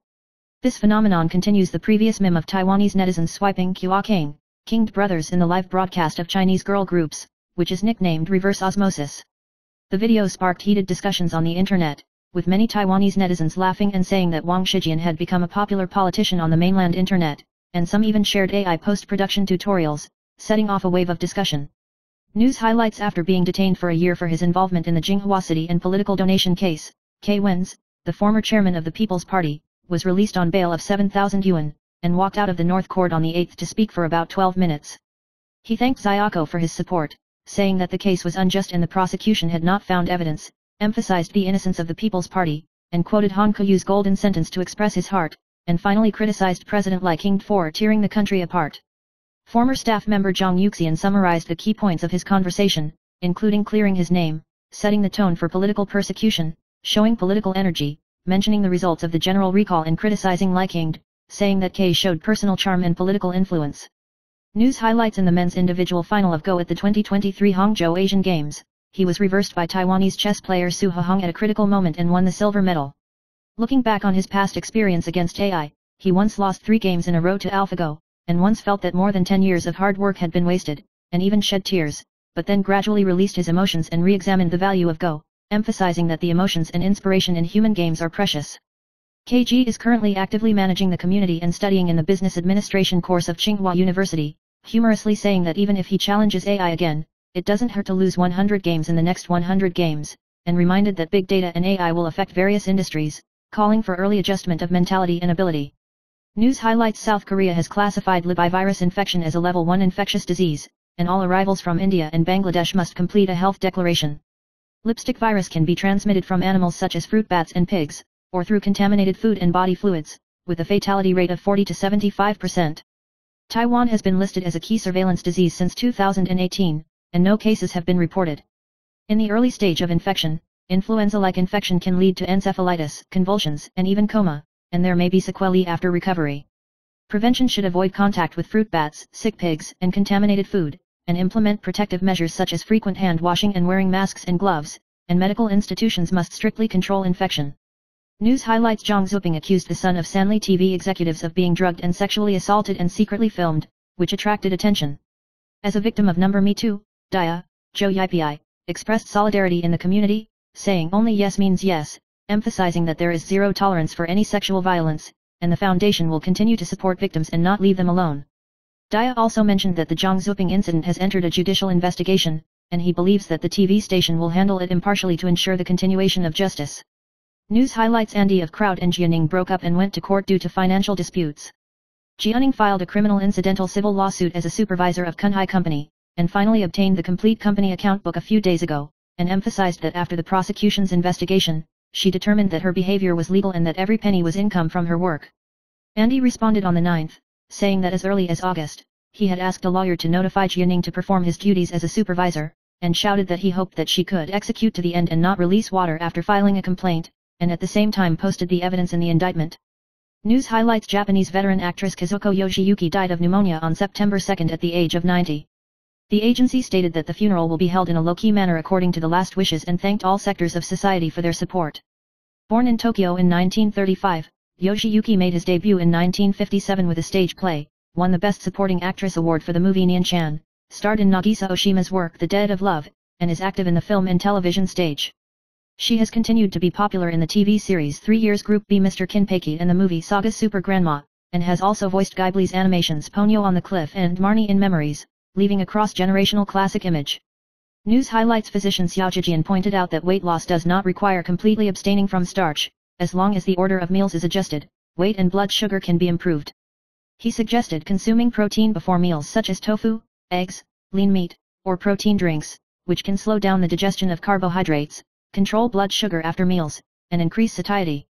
This phenomenon continues the previous meme of Taiwanese netizens swiping Kua Kinged brothers in the live broadcast of Chinese girl groups, which is nicknamed reverse osmosis. The video sparked heated discussions on the internet, with many Taiwanese netizens laughing and saying that Wang Shijian had become a popular politician on the mainland internet, and some even shared AI post-production tutorials, setting off a wave of discussion. News highlights: after being detained for a year for his involvement in the Jinghua City and political donation case, Kei Wenz, the former chairman of the People's Party, was released on bail of 7,000 yuan, and walked out of the North Court on the 8th to speak for about 12 minutes. He thanked Xiaoko for his support, saying that the case was unjust and the prosecution had not found evidence, emphasized the innocence of the People's Party, and quoted Han Kuyu's golden sentence to express his heart, and finally criticized President Li King for tearing the country apart. Former staff member Zhang Yuxian summarized the key points of his conversation, including clearing his name, setting the tone for political persecution, showing political energy, mentioning the results of the general recall and criticizing Li King, saying that Kei showed personal charm and political influence. News highlights: in the men's individual final of Go at the 2023 Hangzhou Asian Games, he was reversed by Taiwanese chess player Su Hehong at a critical moment and won the silver medal. Looking back on his past experience against AI, he once lost 3 games in a row to AlphaGo, and once felt that more than 10 years of hard work had been wasted, and even shed tears, but then gradually released his emotions and re-examined the value of Go, emphasizing that the emotions and inspiration in human games are precious. KG is currently actively managing the community and studying in the business administration course of Tsinghua University, humorously saying that even if he challenges AI again, it doesn't hurt to lose 100 games in the next 100 games, and reminded that big data and AI will affect various industries, calling for early adjustment of mentality and ability. News highlights: South Korea has classified Libye virus infection as a level 1 infectious disease, and all arrivals from India and Bangladesh must complete a health declaration. Lipstick virus can be transmitted from animals such as fruit bats and pigs, or through contaminated food and body fluids, with a fatality rate of 40 to 75%. Taiwan has been listed as a key surveillance disease since 2018, and no cases have been reported. In the early stage of infection, influenza-like infection can lead to encephalitis, convulsions, and even coma, and there may be sequelae after recovery. Prevention should avoid contact with fruit bats, sick pigs, and contaminated food, and implement protective measures such as frequent hand washing and wearing masks and gloves, and medical institutions must strictly control infection. News highlights: Zhang Zuping accused the son of Sanli TV executives of being drugged and sexually assaulted and secretly filmed, which attracted attention. As a victim of Me Too, Dia, Zhou Yipi, expressed solidarity in the community, saying only yes means yes, emphasizing that there is zero tolerance for any sexual violence, and the foundation will continue to support victims and not leave them alone. Dia also mentioned that the Zhang Zuping incident has entered a judicial investigation, and he believes that the TV station will handle it impartially to ensure the continuation of justice. News highlights: Andy of Crowd and Jianing broke up and went to court due to financial disputes. Jianing filed a criminal incidental civil lawsuit as a supervisor of Kunhai Company, and finally obtained the complete company account book a few days ago, and emphasized that after the prosecution's investigation, she determined that her behavior was legal and that every penny was income from her work. Andy responded on the 9th, saying that as early as August, he had asked a lawyer to notify Jianing to perform his duties as a supervisor, and shouted that he hoped that she could execute to the end and not release water after filing a complaint, and at the same time posted the evidence in the indictment. News highlights: Japanese veteran actress Kazuko Yoshiyuki died of pneumonia on September 2 at the age of 90. The agency stated that the funeral will be held in a low-key manner according to the last wishes and thanked all sectors of society for their support. Born in Tokyo in 1935, Yoshiyuki made his debut in 1957 with a stage play, won the Best Supporting Actress award for the movie Nyan-chan, starred in Nagisa Oshima's work The Dead of Love, and is active in the film and television stage. She has continued to be popular in the TV series 3 Years Group B Mr. Kinpeiki and the movie Saga Super Grandma, and has also voiced Ghibli's animations Ponyo on the Cliff and Marnie in Memories, leaving a cross-generational classic image. News highlights: physician Xiao Zhijian pointed out that weight loss does not require completely abstaining from starch, as long as the order of meals is adjusted, weight and blood sugar can be improved. He suggested consuming protein before meals such as tofu, eggs, lean meat, or protein drinks, which can slow down the digestion of carbohydrates, control blood sugar after meals, and increase satiety.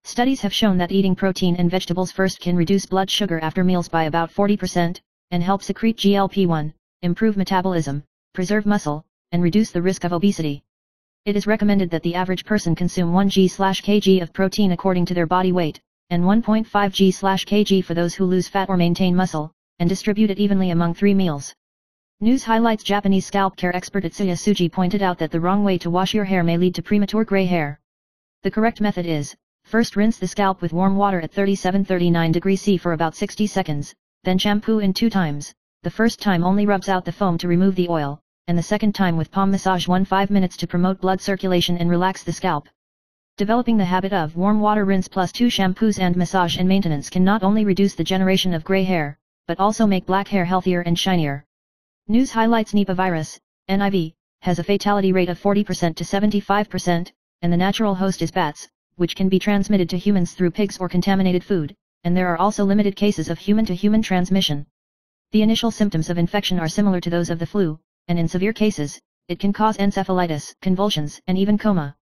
Studies have shown that eating protein and vegetables first can reduce blood sugar after meals by about 40%, and help secrete GLP-1, improve metabolism, preserve muscle, and reduce the risk of obesity. It is recommended that the average person consume 1 g/kg of protein according to their body weight, and 1.5 g/kg for those who lose fat or maintain muscle, and distribute it evenly among 3 meals. News highlights: Japanese scalp care expert Atsuya Tsuji pointed out that the wrong way to wash your hair may lead to premature gray hair. The correct method is, first rinse the scalp with warm water at 37-39 degrees C for about 60 seconds, then shampoo in 2 times. The first time only rubs out the foam to remove the oil, and the second time with palm massage 5 minutes to promote blood circulation and relax the scalp. Developing the habit of warm water rinse plus 2 shampoos and massage and maintenance can not only reduce the generation of gray hair, but also make black hair healthier and shinier. News highlights: Nipah virus, NIV, has a fatality rate of 40% to 75%, and the natural host is bats, which can be transmitted to humans through pigs or contaminated food, and there are also limited cases of human-to-human transmission. The initial symptoms of infection are similar to those of the flu, and in severe cases, it can cause encephalitis, convulsions, and even coma.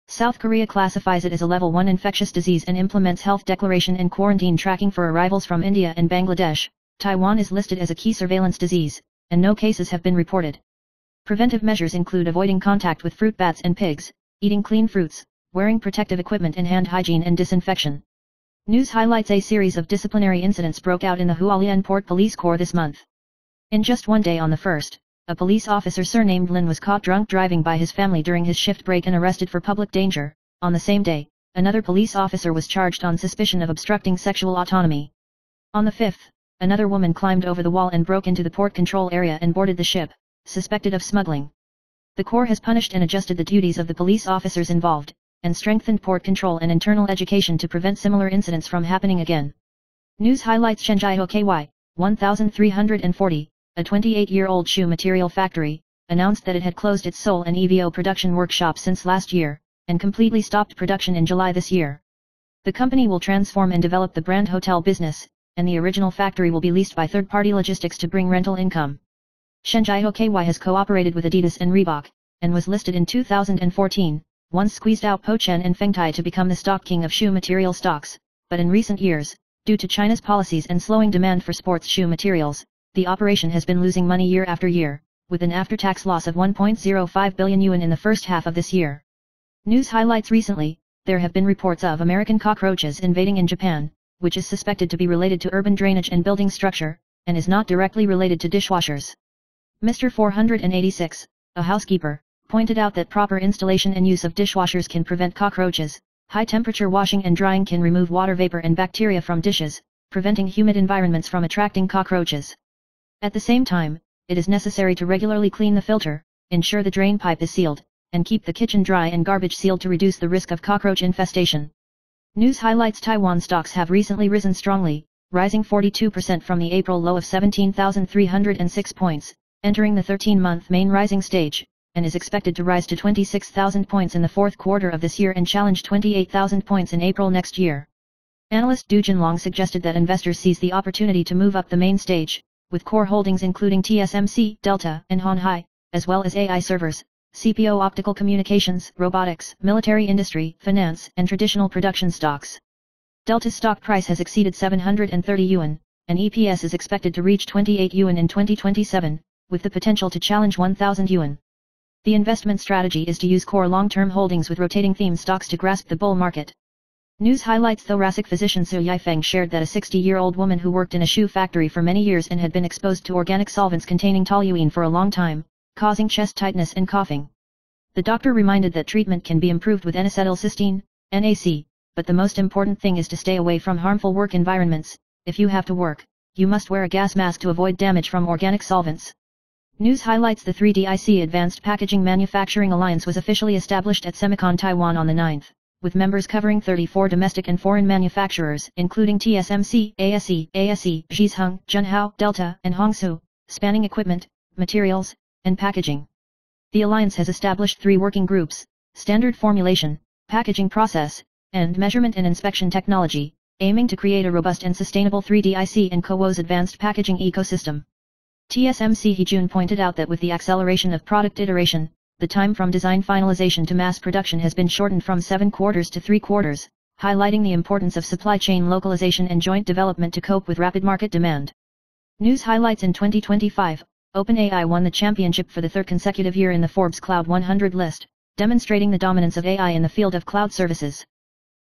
South Korea classifies it as a level 1 infectious disease and implements health declaration and quarantine tracking for arrivals from India and Bangladesh. Taiwan is listed as a key surveillance disease, and no cases have been reported. Preventive measures include avoiding contact with fruit bats and pigs, eating clean fruits, wearing protective equipment and hand hygiene and disinfection. News highlights: a series of disciplinary incidents broke out in the Hualien Port Police Corps this month. In just one day on the 1st, a police officer surnamed Lin was caught drunk driving by his family during his shift break and arrested for public danger. On the same day, another police officer was charged on suspicion of obstructing sexual autonomy. On the 5th, another woman climbed over the wall and broke into the port control area and boarded the ship, suspected of smuggling. The Corps has punished and adjusted the duties of the police officers involved, and strengthened port control and internal education to prevent similar incidents from happening again. News highlights: Shenjaiho KY, 1340, a 28-year-old shoe material factory, announced that it had closed its Seoul and EVO production workshop since last year, and completely stopped production in July this year. The company will transform and develop the brand hotel business, and the original factory will be leased by third-party logistics to bring rental income. Shenjaiho KY has cooperated with Adidas and Reebok, and was listed in 2014, once squeezed out Pochen and Fengtai to become the stock king of shoe material stocks, but in recent years, due to China's policies and slowing demand for sports shoe materials, the operation has been losing money year after year, with an after-tax loss of 1.05 billion yuan in the first half of this year. News highlights: recently, there have been reports of American cockroaches invading in Japan, which is suspected to be related to urban drainage and building structure, and is not directly related to dishwashers. Mr. 486, a housekeeper, pointed out that proper installation and use of dishwashers can prevent cockroaches. High-temperature washing and drying can remove water vapor and bacteria from dishes, preventing humid environments from attracting cockroaches. At the same time, it is necessary to regularly clean the filter, ensure the drain pipe is sealed, and keep the kitchen dry and garbage sealed to reduce the risk of cockroach infestation. News highlights: Taiwan stocks have recently risen strongly, rising 42% from the April low of 17,306 points, entering the 13-month main rising stage, and is expected to rise to 26,000 points in the fourth quarter of this year and challenge 28,000 points in April next year. Analyst Du Junlong suggested that investors seize the opportunity to move up the main stage, with core holdings including TSMC, Delta, and Honhai, as well as AI servers, CPO optical communications, robotics, military industry, finance, and traditional production stocks. Delta's stock price has exceeded 730 yuan, and EPS is expected to reach 28 yuan in 2027, with the potential to challenge 1,000 yuan. The investment strategy is to use core long-term holdings with rotating theme stocks to grasp the bull market. News highlights: thoracic physician Su Yifeng shared that a 60-year-old woman who worked in a shoe factory for many years and had been exposed to organic solvents containing toluene for a long time, causing chest tightness and coughing. The doctor reminded that treatment can be improved with N-acetylcysteine, NAC, but the most important thing is to stay away from harmful work environments. If you have to work, you must wear a gas mask to avoid damage from organic solvents. News highlights: the 3DIC Advanced Packaging Manufacturing Alliance was officially established at Semicon Taiwan on the 9th, with members covering 34 domestic and foreign manufacturers, including TSMC, ASE, Zhizheng, Junhao, Delta, and Hongsu, spanning equipment, materials, and packaging. The alliance has established 3 working groups: standard formulation, packaging process, and measurement and inspection technology, aiming to create a robust and sustainable 3DIC and CoWoS advanced packaging ecosystem. TSMC Hejun pointed out that with the acceleration of product iteration, the time from design finalization to mass production has been shortened from 7 quarters to 3 quarters, highlighting the importance of supply chain localization and joint development to cope with rapid market demand. News highlights: in 2025, OpenAI won the championship for the 3rd consecutive year in the Forbes Cloud 100 list, demonstrating the dominance of AI in the field of cloud services.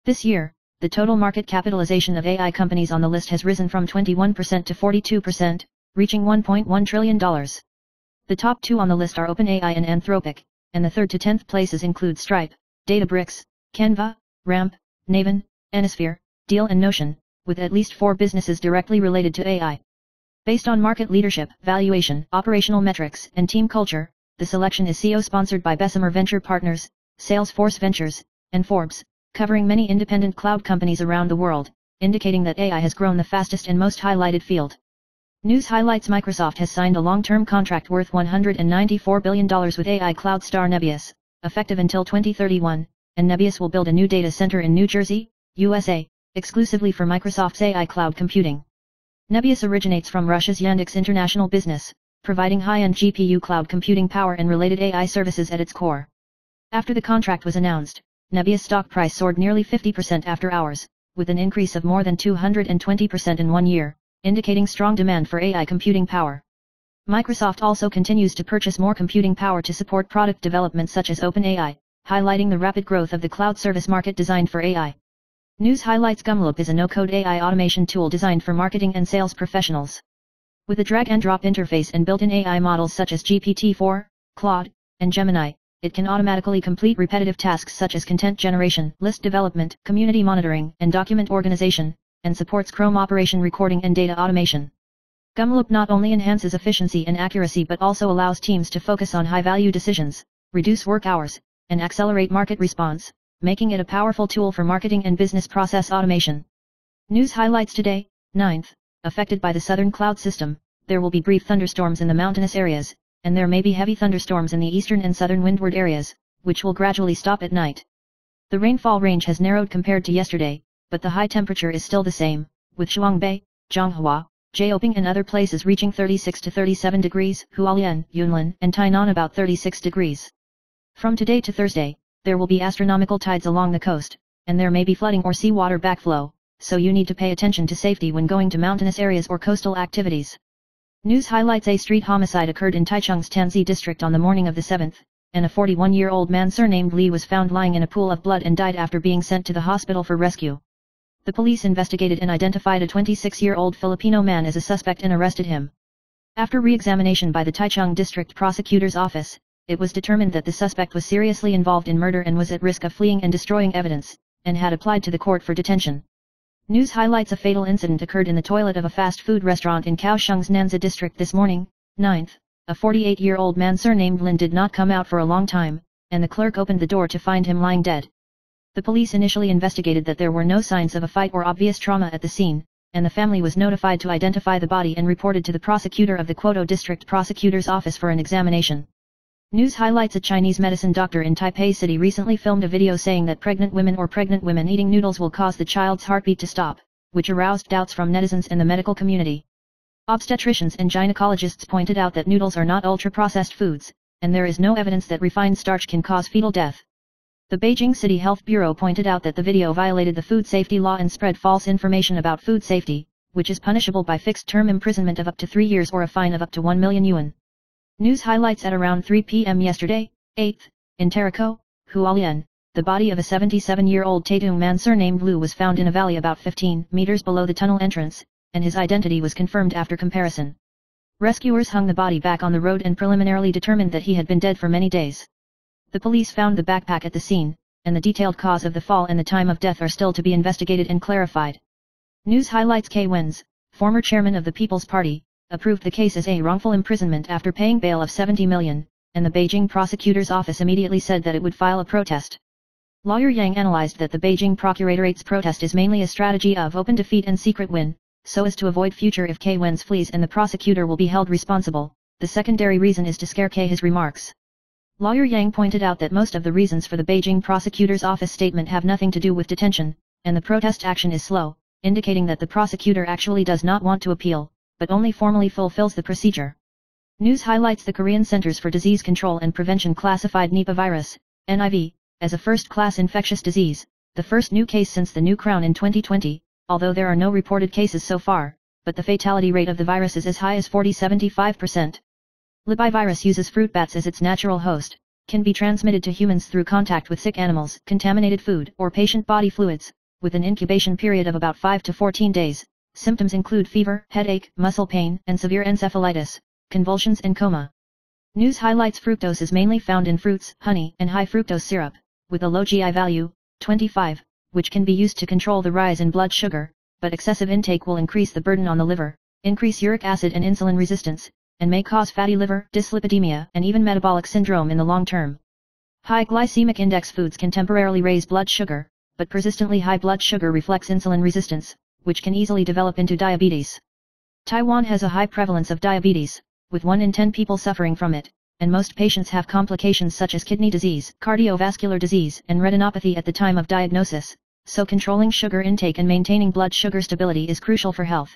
This year, the total market capitalization of AI companies on the list has risen from 21% to 42%, reaching $1.1 trillion. The top two on the list are OpenAI and Anthropic, and the 3rd to 10th places include Stripe, Databricks, Canva, Ramp, Naven, Anisphere, Deal and Notion, with at least 4 businesses directly related to AI. Based on market leadership, valuation, operational metrics, and team culture, the selection is CEO-sponsored by Bessemer Venture Partners, Salesforce Ventures, and Forbes, covering many independent cloud companies around the world, indicating that AI has grown the fastest and most highlighted field. News highlights: Microsoft has signed a long-term contract worth $194 billion with AI cloud star Nebius, effective until 2031, and Nebius will build a new data center in New Jersey, USA, exclusively for Microsoft's AI cloud computing. Nebius originates from Russia's Yandex International Business, providing high-end GPU cloud computing power and related AI services at its core. After the contract was announced, Nebius stock price soared nearly 50% after hours, with an increase of more than 220% in 1 year, indicating strong demand for AI computing power. Microsoft also continues to purchase more computing power to support product development such as OpenAI, highlighting the rapid growth of the cloud service market designed for AI. News highlights: Gumloop is a no-code AI automation tool designed for marketing and sales professionals. With a drag-and-drop interface and built-in AI models such as GPT-4, Claude, and Gemini, it can automatically complete repetitive tasks such as content generation, list development, community monitoring, and document organization, and supports Chrome operation recording and data automation. Gumloop not only enhances efficiency and accuracy but also allows teams to focus on high-value decisions, reduce work hours, and accelerate market response, making it a powerful tool for marketing and business process automation. News highlights today, 9th, affected by the southern cloud system, there will be brief thunderstorms in the mountainous areas, and there may be heavy thunderstorms in the eastern and southern windward areas, which will gradually stop at night. The rainfall range has narrowed compared to yesterday, but the high temperature is still the same, with Shuangbei, Zhonghua, Jiaoping and other places reaching 36 to 37 degrees, Hualien, Yunlin, and Tainan about 36 degrees. From today to Thursday, there will be astronomical tides along the coast, and there may be flooding or seawater backflow, so you need to pay attention to safety when going to mountainous areas or coastal activities. News highlights: a street homicide occurred in Taichung's Tianzi district on the morning of the 7th, and a 41-year-old man surnamed Li was found lying in a pool of blood and died after being sent to the hospital for rescue. The police investigated and identified a 26-year-old Filipino man as a suspect and arrested him. After re-examination by the Taichung District Prosecutor's Office, it was determined that the suspect was seriously involved in murder and was at risk of fleeing and destroying evidence, and had applied to the court for detention. News highlights: a fatal incident occurred in the toilet of a fast food restaurant in Kaohsiung's Nanzi district this morning, 9th. A 48-year-old man surnamed Lin did not come out for a long time, and the clerk opened the door to find him lying dead. The police initially investigated that there were no signs of a fight or obvious trauma at the scene, and the family was notified to identify the body and reported to the prosecutor of the Kwoto District Prosecutor's Office for an examination. News highlights: a Chinese medicine doctor in Taipei City recently filmed a video saying that pregnant women eating noodles will cause the child's heartbeat to stop, which aroused doubts from netizens and the medical community. Obstetricians and gynecologists pointed out that noodles are not ultra-processed foods, and there is no evidence that refined starch can cause fetal death. The Beijing City Health Bureau pointed out that the video violated the food safety law and spread false information about food safety, which is punishable by fixed-term imprisonment of up to 3 years or a fine of up to 1 million yuan. News highlights: at around 3 p.m. yesterday, 8th, in Tarakou, Hualien, the body of a 77-year-old Taitung man surnamed Lu was found in a valley about 15 meters below the tunnel entrance, and his identity was confirmed after comparison. Rescuers hung the body back on the road and preliminarily determined that he had been dead for many days. The police found the backpack at the scene, and the detailed cause of the fall and the time of death are still to be investigated and clarified. News highlights: Kay Wen's, former chairman of the People's Party, approved the case as a wrongful imprisonment after paying bail of 70 million, and the Beijing prosecutor's office immediately said that it would file a protest. Lawyer Yang analyzed that the Beijing procurator's protest is mainly a strategy of open defeat and secret win, so as to avoid future if Kay Wen's flees and the prosecutor will be held responsible. The secondary reason is to scare Kay. His remarks. Lawyer Yang pointed out that most of the reasons for the Beijing prosecutor's office statement have nothing to do with detention, and the protest action is slow, indicating that the prosecutor actually does not want to appeal, but only formally fulfills the procedure. News highlights: the Korean Centers for Disease Control and Prevention classified Nipah virus, NIV, as a first-class infectious disease, the first new case since the new crown in 2020, although there are no reported cases so far, but the fatality rate of the virus is as high as 40–75%. Nipah virus uses fruit bats as its natural host, can be transmitted to humans through contact with sick animals, contaminated food, or patient body fluids, with an incubation period of about 5 to 14 days. Symptoms include fever, headache, muscle pain, and severe encephalitis, convulsions and coma. News highlights fructose is mainly found in fruits, honey, and high fructose syrup, with a low GI value, 25, which can be used to control the rise in blood sugar, but excessive intake will increase the burden on the liver, increase uric acid and insulin resistance, and may cause fatty liver, dyslipidemia, and even metabolic syndrome in the long term. High glycemic index foods can temporarily raise blood sugar, but persistently high blood sugar reflects insulin resistance, which can easily develop into diabetes. Taiwan has a high prevalence of diabetes, with 1 in 10 people suffering from it, and most patients have complications such as kidney disease, cardiovascular disease, and retinopathy at the time of diagnosis, so controlling sugar intake and maintaining blood sugar stability is crucial for health.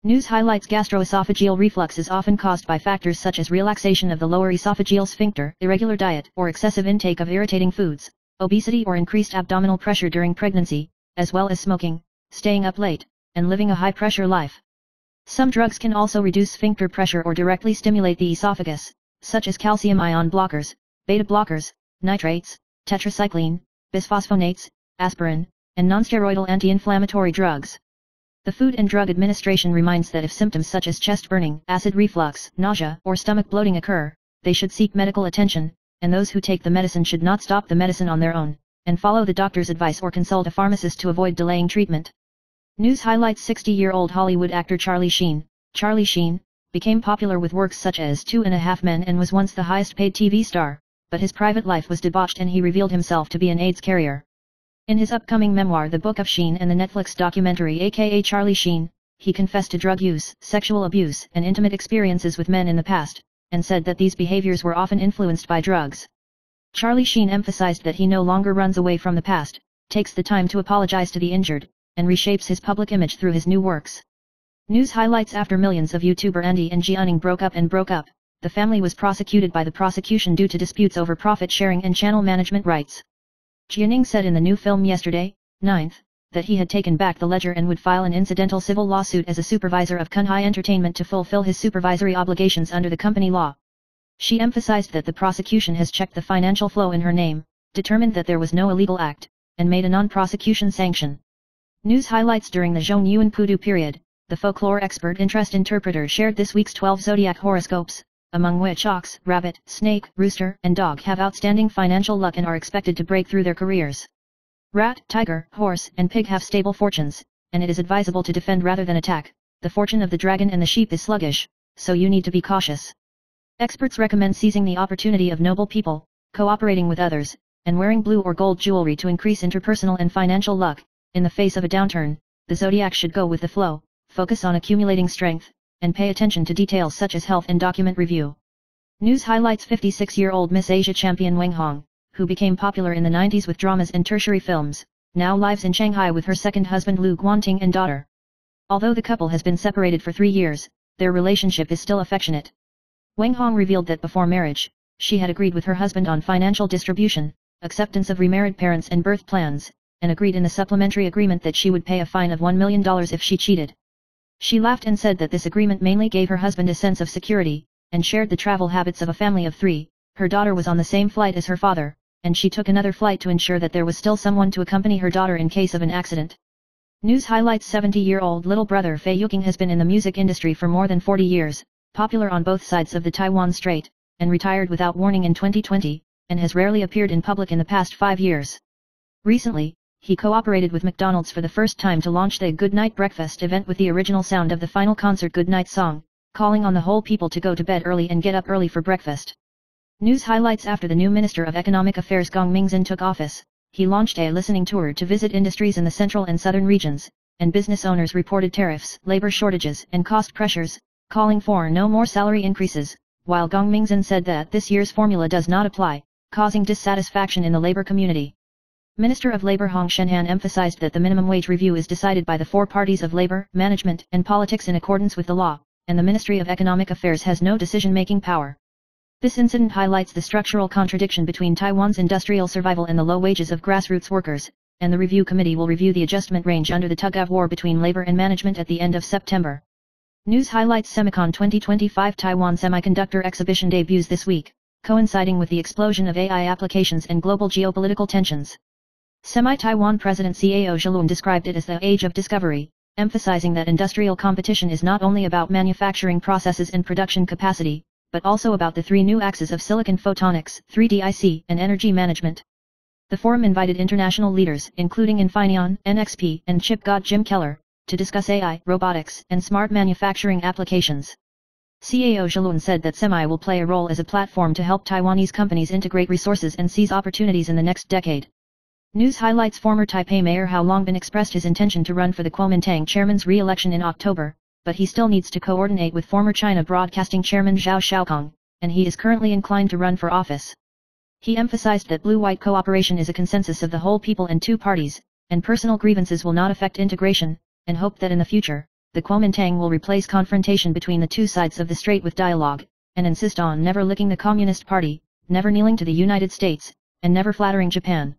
News highlights gastroesophageal reflux is often caused by factors such as relaxation of the lower esophageal sphincter, irregular diet or excessive intake of irritating foods, obesity or increased abdominal pressure during pregnancy, as well as smoking, staying up late, and living a high-pressure life. Some drugs can also reduce sphincter pressure or directly stimulate the esophagus, such as calcium ion blockers, beta blockers, nitrates, tetracycline, bisphosphonates, aspirin, and nonsteroidal anti-inflammatory drugs. The Food and Drug Administration reminds that if symptoms such as chest burning, acid reflux, nausea, or stomach bloating occur, they should seek medical attention, and those who take the medicine should not stop the medicine on their own, and follow the doctor's advice or consult a pharmacist to avoid delaying treatment. News highlights 60-year-old Hollywood actor Charlie Sheen. Charlie Sheen became popular with works such as 2.5 Men and was once the highest-paid TV star, but his private life was debauched and he revealed himself to be an AIDS carrier. In his upcoming memoir The Book of Sheen and the Netflix documentary aka Charlie Sheen, he confessed to drug use, sexual abuse, and intimate experiences with men in the past, and said that these behaviors were often influenced by drugs. Charlie Sheen emphasized that he no longer runs away from the past, takes the time to apologize to the injured, and reshapes his public image through his new works. News highlights after millions of YouTuber Andy and Jianing broke up, the family was prosecuted by the prosecution due to disputes over profit sharing and channel management rights. Jianing said in the new film Yesterday, 9th, that he had taken back the ledger and would file an incidental civil lawsuit as a supervisor of Kunhai Entertainment to fulfill his supervisory obligations under the company law. She emphasized that the prosecution has checked the financial flow in her name, determined that there was no illegal act, and made a non-prosecution sanction. News highlights during the Zhongyuan Pudu period, the folklore expert interest interpreter shared this week's 12 zodiac horoscopes, among which ox, rabbit, snake, rooster, and dog have outstanding financial luck and are expected to break through their careers. Rat, tiger, horse, and pig have stable fortunes, and it is advisable to defend rather than attack. The fortune of the dragon and the sheep is sluggish, so you need to be cautious. Experts recommend seizing the opportunity of noble people, cooperating with others, and wearing blue or gold jewelry to increase interpersonal and financial luck. In the face of a downturn, the zodiac should go with the flow, focus on accumulating strength, and pay attention to details such as health and document review. News highlights 56-year-old Miss Asia champion Wang Hong, who became popular in the 90s with dramas and tertiary films, now lives in Shanghai with her second husband Lu Guanting and daughter. Although the couple has been separated for 3 years, their relationship is still affectionate. Wang Hong revealed that before marriage, she had agreed with her husband on financial distribution, acceptance of remarried parents and birth plans, and agreed in the supplementary agreement that she would pay a fine of $1 million if she cheated. She laughed and said that this agreement mainly gave her husband a sense of security, and shared the travel habits of a family of 3. Her daughter was on the same flight as her father, and she took another flight to ensure that there was still someone to accompany her daughter in case of an accident. News highlights 70-year-old little brother Fei Yuqing has been in the music industry for more than 40 years, popular on both sides of the Taiwan Strait, and retired without warning in 2020, and has rarely appeared in public in the past 5 years. Recently, he cooperated with McDonald's for the first time to launch the Good Night Breakfast event with the original sound of the final concert Good Night song, calling on the whole people to go to bed early and get up early for breakfast. News highlights after the new Minister of Economic Affairs Gong Mingzhen took office, he launched a listening tour to visit industries in the central and southern regions, and business owners reported tariffs, labor shortages, and cost pressures, calling for no more salary increases, while Gong Mingzhen said that this year's formula does not apply, causing dissatisfaction in the labor community. Minister of Labor Hong Shenhan emphasized that the minimum wage review is decided by the 4 parties of labor, management, and politics in accordance with the law, and the Ministry of Economic Affairs has no decision-making power. This incident highlights the structural contradiction between Taiwan's industrial survival and the low wages of grassroots workers, and the review committee will review the adjustment range under the tug-of-war between labor and management at the end of September. News highlights Semicon 2025 Taiwan Semiconductor Exhibition debuts this week, coinciding with the explosion of AI applications and global geopolitical tensions. Semi-Taiwan President Cao Zhiluan described it as the age of discovery, emphasizing that industrial competition is not only about manufacturing processes and production capacity, but also about the three new axes of silicon photonics, 3D-IC, and energy management. The forum invited international leaders, including Infineon, NXP, and chip god Jim Keller, to discuss AI, robotics, and smart manufacturing applications. Cao Zhiluan said that SEMI will play a role as a platform to help Taiwanese companies integrate resources and seize opportunities in the next decade. News highlights former Taipei Mayor Hao Longbin expressed his intention to run for the Kuomintang chairman's re-election in October, but he still needs to coordinate with former China Broadcasting Chairman Zhao Xiaokong, and he is currently inclined to run for office. He emphasized that blue-white cooperation is a consensus of the whole people and two parties, and personal grievances will not affect integration, and hoped that in the future, the Kuomintang will replace confrontation between the two sides of the strait with dialogue, and insist on never licking the Communist Party, never kneeling to the United States, and never flattering Japan.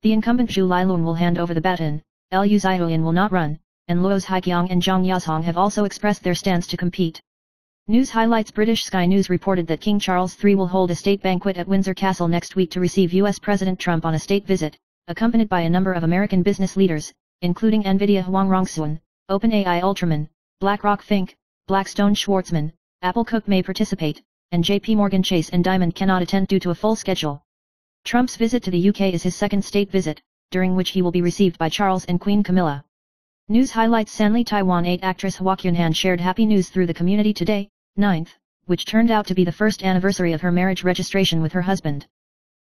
The incumbent Zhu Lailun will hand over the baton, Liu Zaihuan will not run, and Luo's Haiqiang and Zhang Yazhong have also expressed their stance to compete. News highlights British Sky News reported that King Charles III will hold a state banquet at Windsor Castle next week to receive U.S. President Trump on a state visit, accompanied by a number of American business leaders, including NVIDIA Huang Rongsun, OpenAI Ultraman, BlackRock Fink, Blackstone Schwartzman, Apple Cook may participate, and JP Morgan Chase and Diamond cannot attend due to a full schedule. Trump's visit to the UK is his second state visit, during which he will be received by Charles and Queen Camilla. News highlights Sanli Taiwan 8 actress Hua Kyunhan shared happy news through the community today, 9th, which turned out to be the first anniversary of her marriage registration with her husband.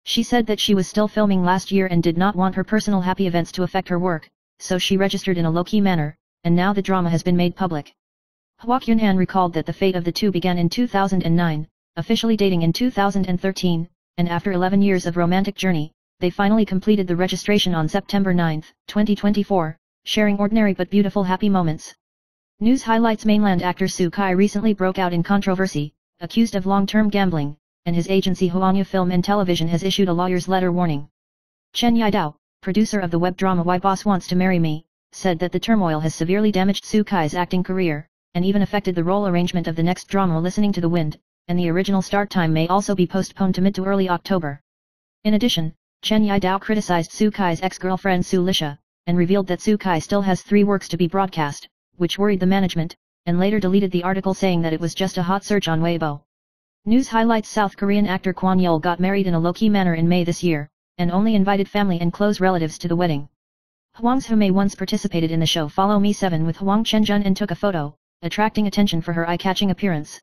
She said that she was still filming last year and did not want her personal happy events to affect her work, so she registered in a low-key manner, and now the drama has been made public. Hua Kyunhan recalled that the fate of the two began in 2009, officially dating in 2013, and after 11 years of romantic journey, they finally completed the registration on September 9, 2024, sharing ordinary but beautiful happy moments. News highlights mainland actor Su Kai recently broke out in controversy, accused of long-term gambling, and his agency Huanya Film and Television has issued a lawyer's letter warning. Chen Yidao, producer of the web drama Why Boss Wants to Marry Me, said that the turmoil has severely damaged Su Kai's acting career, and even affected the role arrangement of the next drama Listening to the Wind, and the original start time may also be postponed to mid to early October. In addition, Chen Yidao criticized Su Kai's ex-girlfriend Su Lisha, and revealed that Su Kai still has 3 works to be broadcast, which worried the management, and later deleted the article saying that it was just a hot search on Weibo. News highlights South Korean actor Kwon Yeol got married in a low-key manner in May this year, and only invited family and close relatives to the wedding. Hwang So-mae once participated in the show Follow Me 7 with Hwang Chen-jun and took a photo, attracting attention for her eye-catching appearance.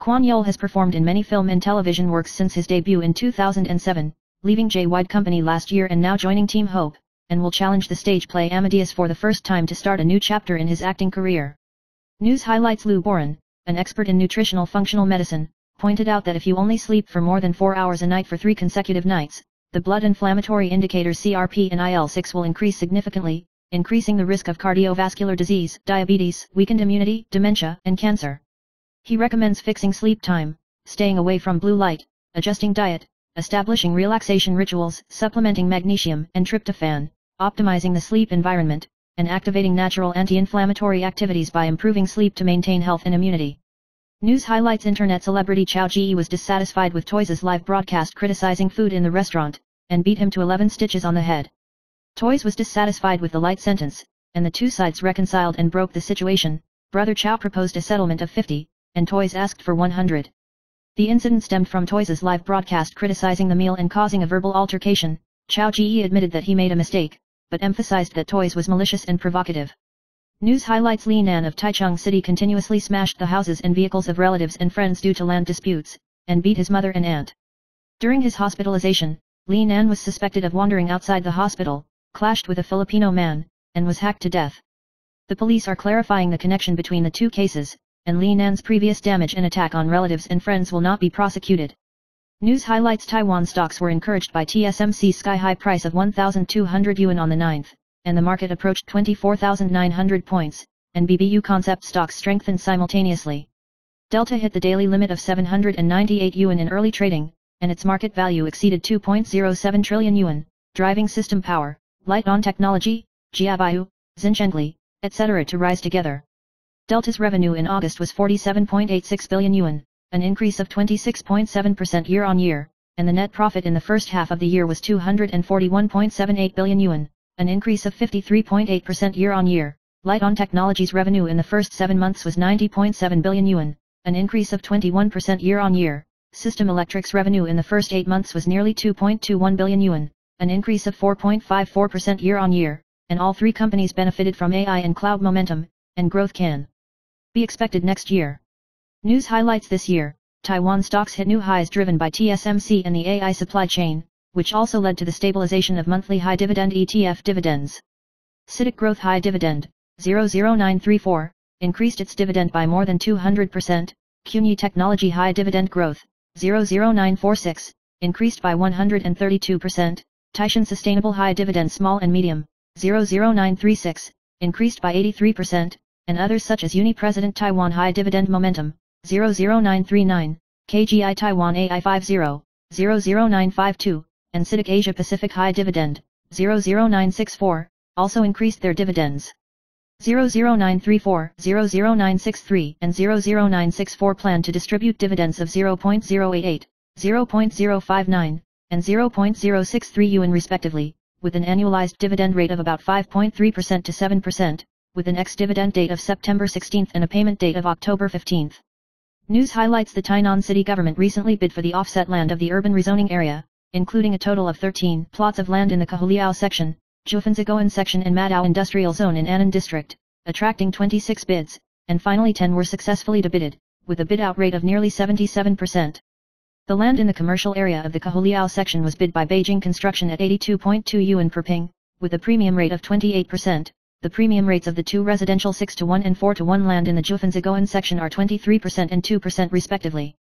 Kwon Yeol has performed in many film and television works since his debut in 2007, leaving J-Wide Company last year and now joining Team Hope, and will challenge the stage play Amadeus for the first time to start a new chapter in his acting career. News highlights Lou Boren, an expert in nutritional functional medicine, pointed out that if you only sleep for more than 4 hours a night for 3 consecutive nights, the blood inflammatory indicators CRP and IL-6 will increase significantly, increasing the risk of cardiovascular disease, diabetes, weakened immunity, dementia, and cancer. He recommends fixing sleep time, staying away from blue light, adjusting diet, establishing relaxation rituals, supplementing magnesium and tryptophan, optimizing the sleep environment, and activating natural anti-inflammatory activities by improving sleep to maintain health and immunity. News highlights internet celebrity Chao Ji was dissatisfied with Toys' live broadcast criticizing food in the restaurant, and beat him to 11 stitches on the head. Toys was dissatisfied with the light sentence, and the two sides reconciled and broke the situation. Brother Chao proposed a settlement of 50, and Toys asked for 100. The incident stemmed from Toys' live broadcast criticizing the meal and causing a verbal altercation. Chao Ji admitted that he made a mistake, but emphasized that Toys was malicious and provocative. News highlights Li Nan of Taichung City continuously smashed the houses and vehicles of relatives and friends due to land disputes, and beat his mother and aunt. During his hospitalization, Li Nan was suspected of wandering outside the hospital, clashed with a Filipino man, and was hacked to death. The police are clarifying the connection between the two cases, and Li Nan's previous damage and attack on relatives and friends will not be prosecuted. News highlights Taiwan stocks were encouraged by TSMC's sky-high price of 1,200 yuan on the 9th, and the market approached 24,900 points, and BBU concept stocks strengthened simultaneously. Delta hit the daily limit of 798 yuan in early trading, and its market value exceeded 2.07 trillion yuan, driving System Power, Light-On Technology, Jiabayu, Xinchengli, etc. to rise together. Delta's revenue in August was 47.86 billion yuan, an increase of 26.7% year-on-year, and the net profit in the first half of the year was 241.78 billion yuan, an increase of 53.8% year-on-year. Light-on Technology's revenue in the first 7 months was 90.7 billion yuan, an increase of 21% year-on-year. System Electric's revenue in the first 8 months was nearly 2.21 billion yuan, an increase of 4.54% year-on-year, and all three companies benefited from AI and cloud momentum, and growth can be expected next year. News highlights this year. Taiwan stocks hit new highs driven by TSMC and the AI supply chain, which also led to the stabilization of monthly high dividend ETF dividends. CITIC Growth High Dividend, 00934, increased its dividend by more than 200%, Cunyi Technology High Dividend Growth, 00946, increased by 132%, Taishan Sustainable High Dividend Small and Medium, 00936, increased by 83%, and others such as Uni President Taiwan High Dividend Momentum, 00939, KGI Taiwan AI50, 00952, and CITIC Asia Pacific High Dividend, 00964, also increased their dividends. 00934, 00963 and 00964 plan to distribute dividends of 0.088, 0.059, and 0.063 yuan respectively, with an annualized dividend rate of about 5.3% to 7%, with an ex-dividend date of September 16 and a payment date of October 15. News highlights: the Tainan city government recently bid for the offset land of the urban rezoning area, including a total of 13 plots of land in the Kahuliao section, Zhufanzigoan section and Madao industrial zone in Annan district, attracting 26 bids, and finally 10 were successfully debidded, with a bid-out rate of nearly 77%. The land in the commercial area of the Kahuliao section was bid by Beijing Construction at 82.2 yuan per ping, with a premium rate of 28%. The premium rates of the two residential 6:1 and 4:1 land in the Zhufanzigoan section are 23% and 2% respectively.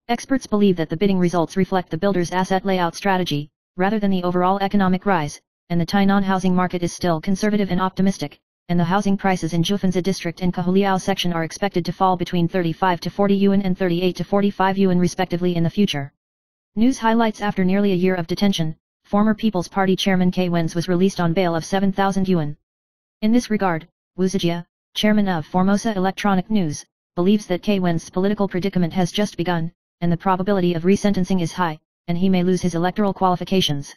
Experts believe that the bidding results reflect the builder's asset layout strategy, rather than the overall economic rise, and the Tainan housing market is still conservative and optimistic, and the housing prices in Zhufanzi district and Kahuliao section are expected to fall between 35 to 40 yuan and 38 to 45 yuan respectively in the future. News highlights: after nearly a year of detention, former People's Party chairman K. Wenz was released on bail of 7,000 yuan. In this regard, Wu Zijia, chairman of Formosa Electronic News, believes that K. Wenz's political predicament has just begun, and the probability of resentencing is high, and he may lose his electoral qualifications.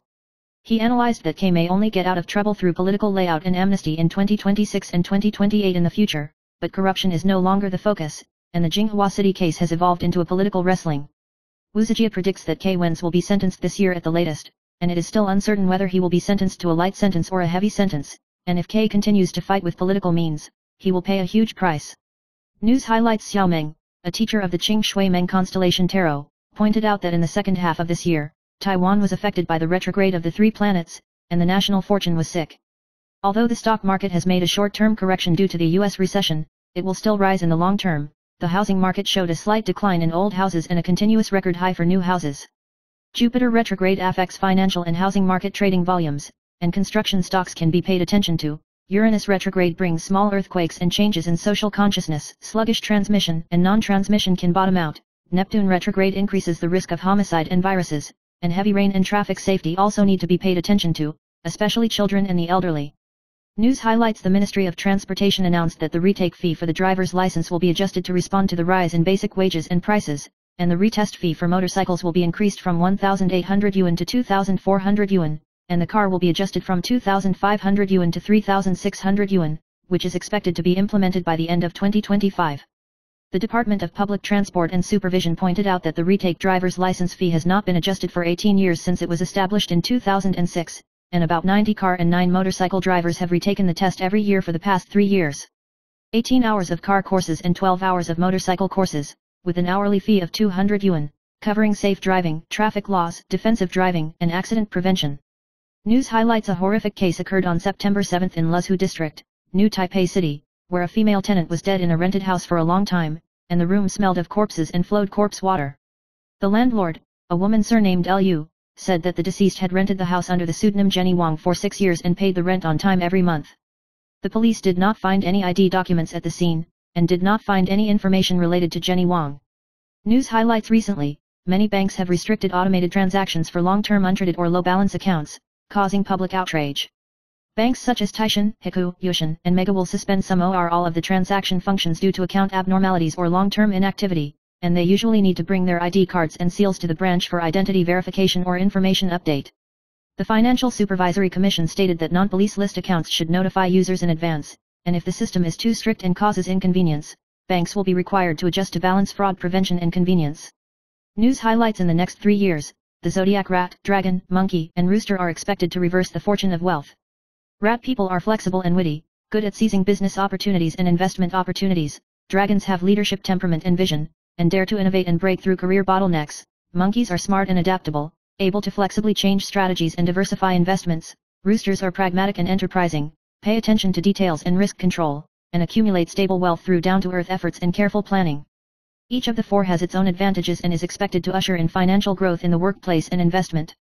He analyzed that K may only get out of trouble through political layout and amnesty in 2026 and 2028 in the future, but corruption is no longer the focus, and the Jinghua City case has evolved into a political wrestling. Wu Zijia predicts that K. Wenz will be sentenced this year at the latest, and it is still uncertain whether he will be sentenced to a light sentence or a heavy sentence. And if K continues to fight with political means, he will pay a huge price. News highlights: Xiao Meng, a teacher of the Qing Shui Meng constellation tarot, pointed out that in the second half of this year, Taiwan was affected by the retrograde of the 3 planets, and the national fortune was sick. Although the stock market has made a short-term correction due to the US recession, it will still rise in the long term. The housing market showed a slight decline in old houses and a continuous record high for new houses. Jupiter retrograde affects financial and housing market trading volumes, and construction stocks can be paid attention to. Uranus retrograde brings small earthquakes and changes in social consciousness. Sluggish transmission and non-transmission can bottom out. Neptune retrograde increases the risk of homicide and viruses, and heavy rain and traffic safety also need to be paid attention to, especially children and the elderly. News highlights: the Ministry of Transportation announced that the retake fee for the driver's license will be adjusted to respond to the rise in basic wages and prices, and the retest fee for motorcycles will be increased from 1,800 yuan to 2,400 yuan. And the car will be adjusted from 2,500 yuan to 3,600 yuan, which is expected to be implemented by the end of 2025. The Department of Public Transport and Supervision pointed out that the retake driver's license fee has not been adjusted for 18 years since it was established in 2006, and about 90 car and 9 motorcycle drivers have retaken the test every year for the past 3 years. 18 hours of car courses and 12 hours of motorcycle courses, with an hourly fee of 200 yuan, covering safe driving, traffic laws, defensive driving, and accident prevention. News highlights: a horrific case occurred on September 7 in Luzhu District, New Taipei City, where a female tenant was dead in a rented house for a long time, and the room smelled of corpses and flowed corpse water. The landlord, a woman surnamed Lu, said that the deceased had rented the house under the pseudonym Jenny Wang for 6 years and paid the rent on time every month. The police did not find any ID documents at the scene, and did not find any information related to Jenny Wang. News highlights: recently, many banks have restricted automated transactions for long-term untraded or low-balance accounts, causing public outrage. Banks such as Taishan, Hiku, Yushan, and Mega will suspend some or all of the transaction functions due to account abnormalities or long-term inactivity, and they usually need to bring their ID cards and seals to the branch for identity verification or information update. The Financial Supervisory Commission stated that non-police list accounts should notify users in advance, and if the system is too strict and causes inconvenience, banks will be required to adjust to balance fraud prevention and convenience. News highlights: in the next 3 years, the zodiac rat, dragon, monkey, and rooster are expected to reverse the fortune of wealth. Rat people are flexible and witty, good at seizing business opportunities and investment opportunities. Dragons have leadership temperament and vision, and dare to innovate and break through career bottlenecks. Monkeys are smart and adaptable, able to flexibly change strategies and diversify investments. Roosters are pragmatic and enterprising, pay attention to details and risk control, and accumulate stable wealth through down-to-earth efforts and careful planning. Each of the four has its own advantages and is expected to usher in financial growth in the workplace and investment.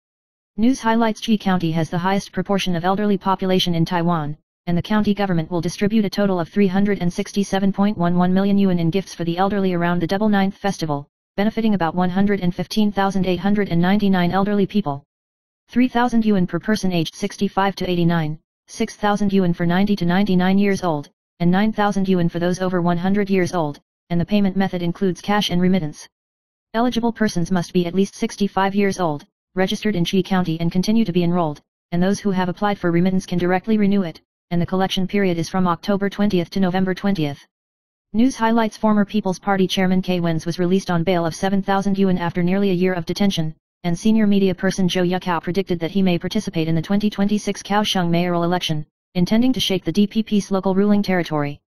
News highlights: Chi County has the highest proportion of elderly population in Taiwan, and the county government will distribute a total of 367.11 million yuan in gifts for the elderly around the Double Ninth Festival, benefiting about 115,899 elderly people. 3,000 yuan per person aged 65 to 89, 6,000 yuan for 90 to 99 years old, and 9,000 yuan for those over 100 years old, and the payment method includes cash and remittance. Eligible persons must be at least 65 years old, registered in Chi County and continue to be enrolled, and those who have applied for remittance can directly renew it, and the collection period is from October 20th to November 20th. News highlights: former People's Party chairman Kei Wen's was released on bail of 7,000 yuan after nearly a year of detention, and senior media person Zhou Yukao predicted that he may participate in the 2026 Kaohsiung mayoral election, intending to shake the DPP's local ruling territory.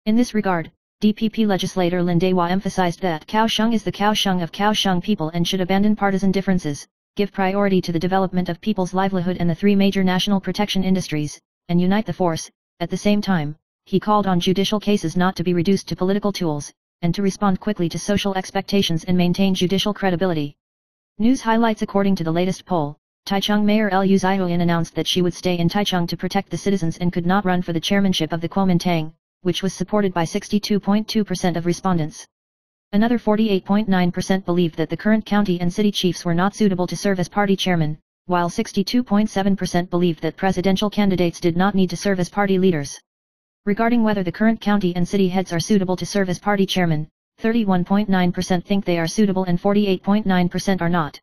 In this regard, DPP legislator Lin Dehua emphasized that Kaohsiung is the Kaohsiung of Kaohsiung people and should abandon partisan differences, give priority to the development of people's livelihood and the three major national protection industries, and unite the force. At the same time, he called on judicial cases not to be reduced to political tools, and to respond quickly to social expectations and maintain judicial credibility. News highlights: according to the latest poll, Taichung Mayor Liu Zioyan announced that she would stay in Taichung to protect the citizens and could not run for the chairmanship of the Kuomintang, which was supported by 62.2% of respondents. Another 48.9% believed that the current county and city chiefs were not suitable to serve as party chairman, while 62.7% believed that presidential candidates did not need to serve as party leaders. Regarding whether the current county and city heads are suitable to serve as party chairman, 31.9% think they are suitable and 48.9% are not.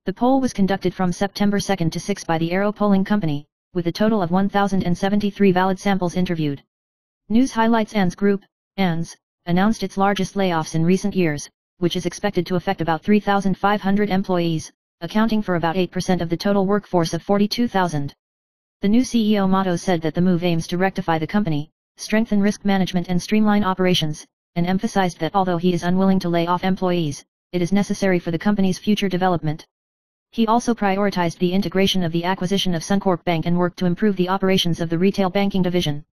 The poll was conducted from September 2 to 6 by the Arrow Polling Company, with a total of 1,073 valid samples interviewed. News highlights: ANS Group, ANS, announced its largest layoffs in recent years, which is expected to affect about 3,500 employees, accounting for about 8% of the total workforce of 42,000. The new CEO Motto said that the move aims to rectify the company, strengthen risk management and streamline operations, and emphasized that although he is unwilling to lay off employees, it is necessary for the company's future development. He also prioritized the integration of the acquisition of Suncorp Bank and worked to improve the operations of the retail banking division.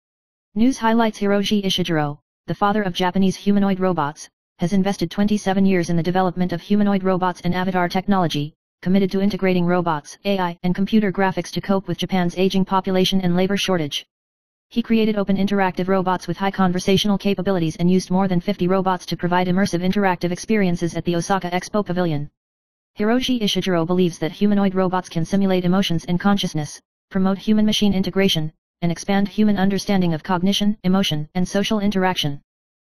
News highlights: Hiroshi Ishijiro, the father of Japanese humanoid robots, has invested 27 years in the development of humanoid robots and avatar technology, committed to integrating robots, AI, and computer graphics to cope with Japan's aging population and labor shortage. He created open interactive robots with high conversational capabilities and used more than 50 robots to provide immersive interactive experiences at the Osaka Expo Pavilion. Hiroshi Ishijiro believes that humanoid robots can simulate emotions and consciousness, promote human-machine integration, and expand human understanding of cognition, emotion, and social interaction.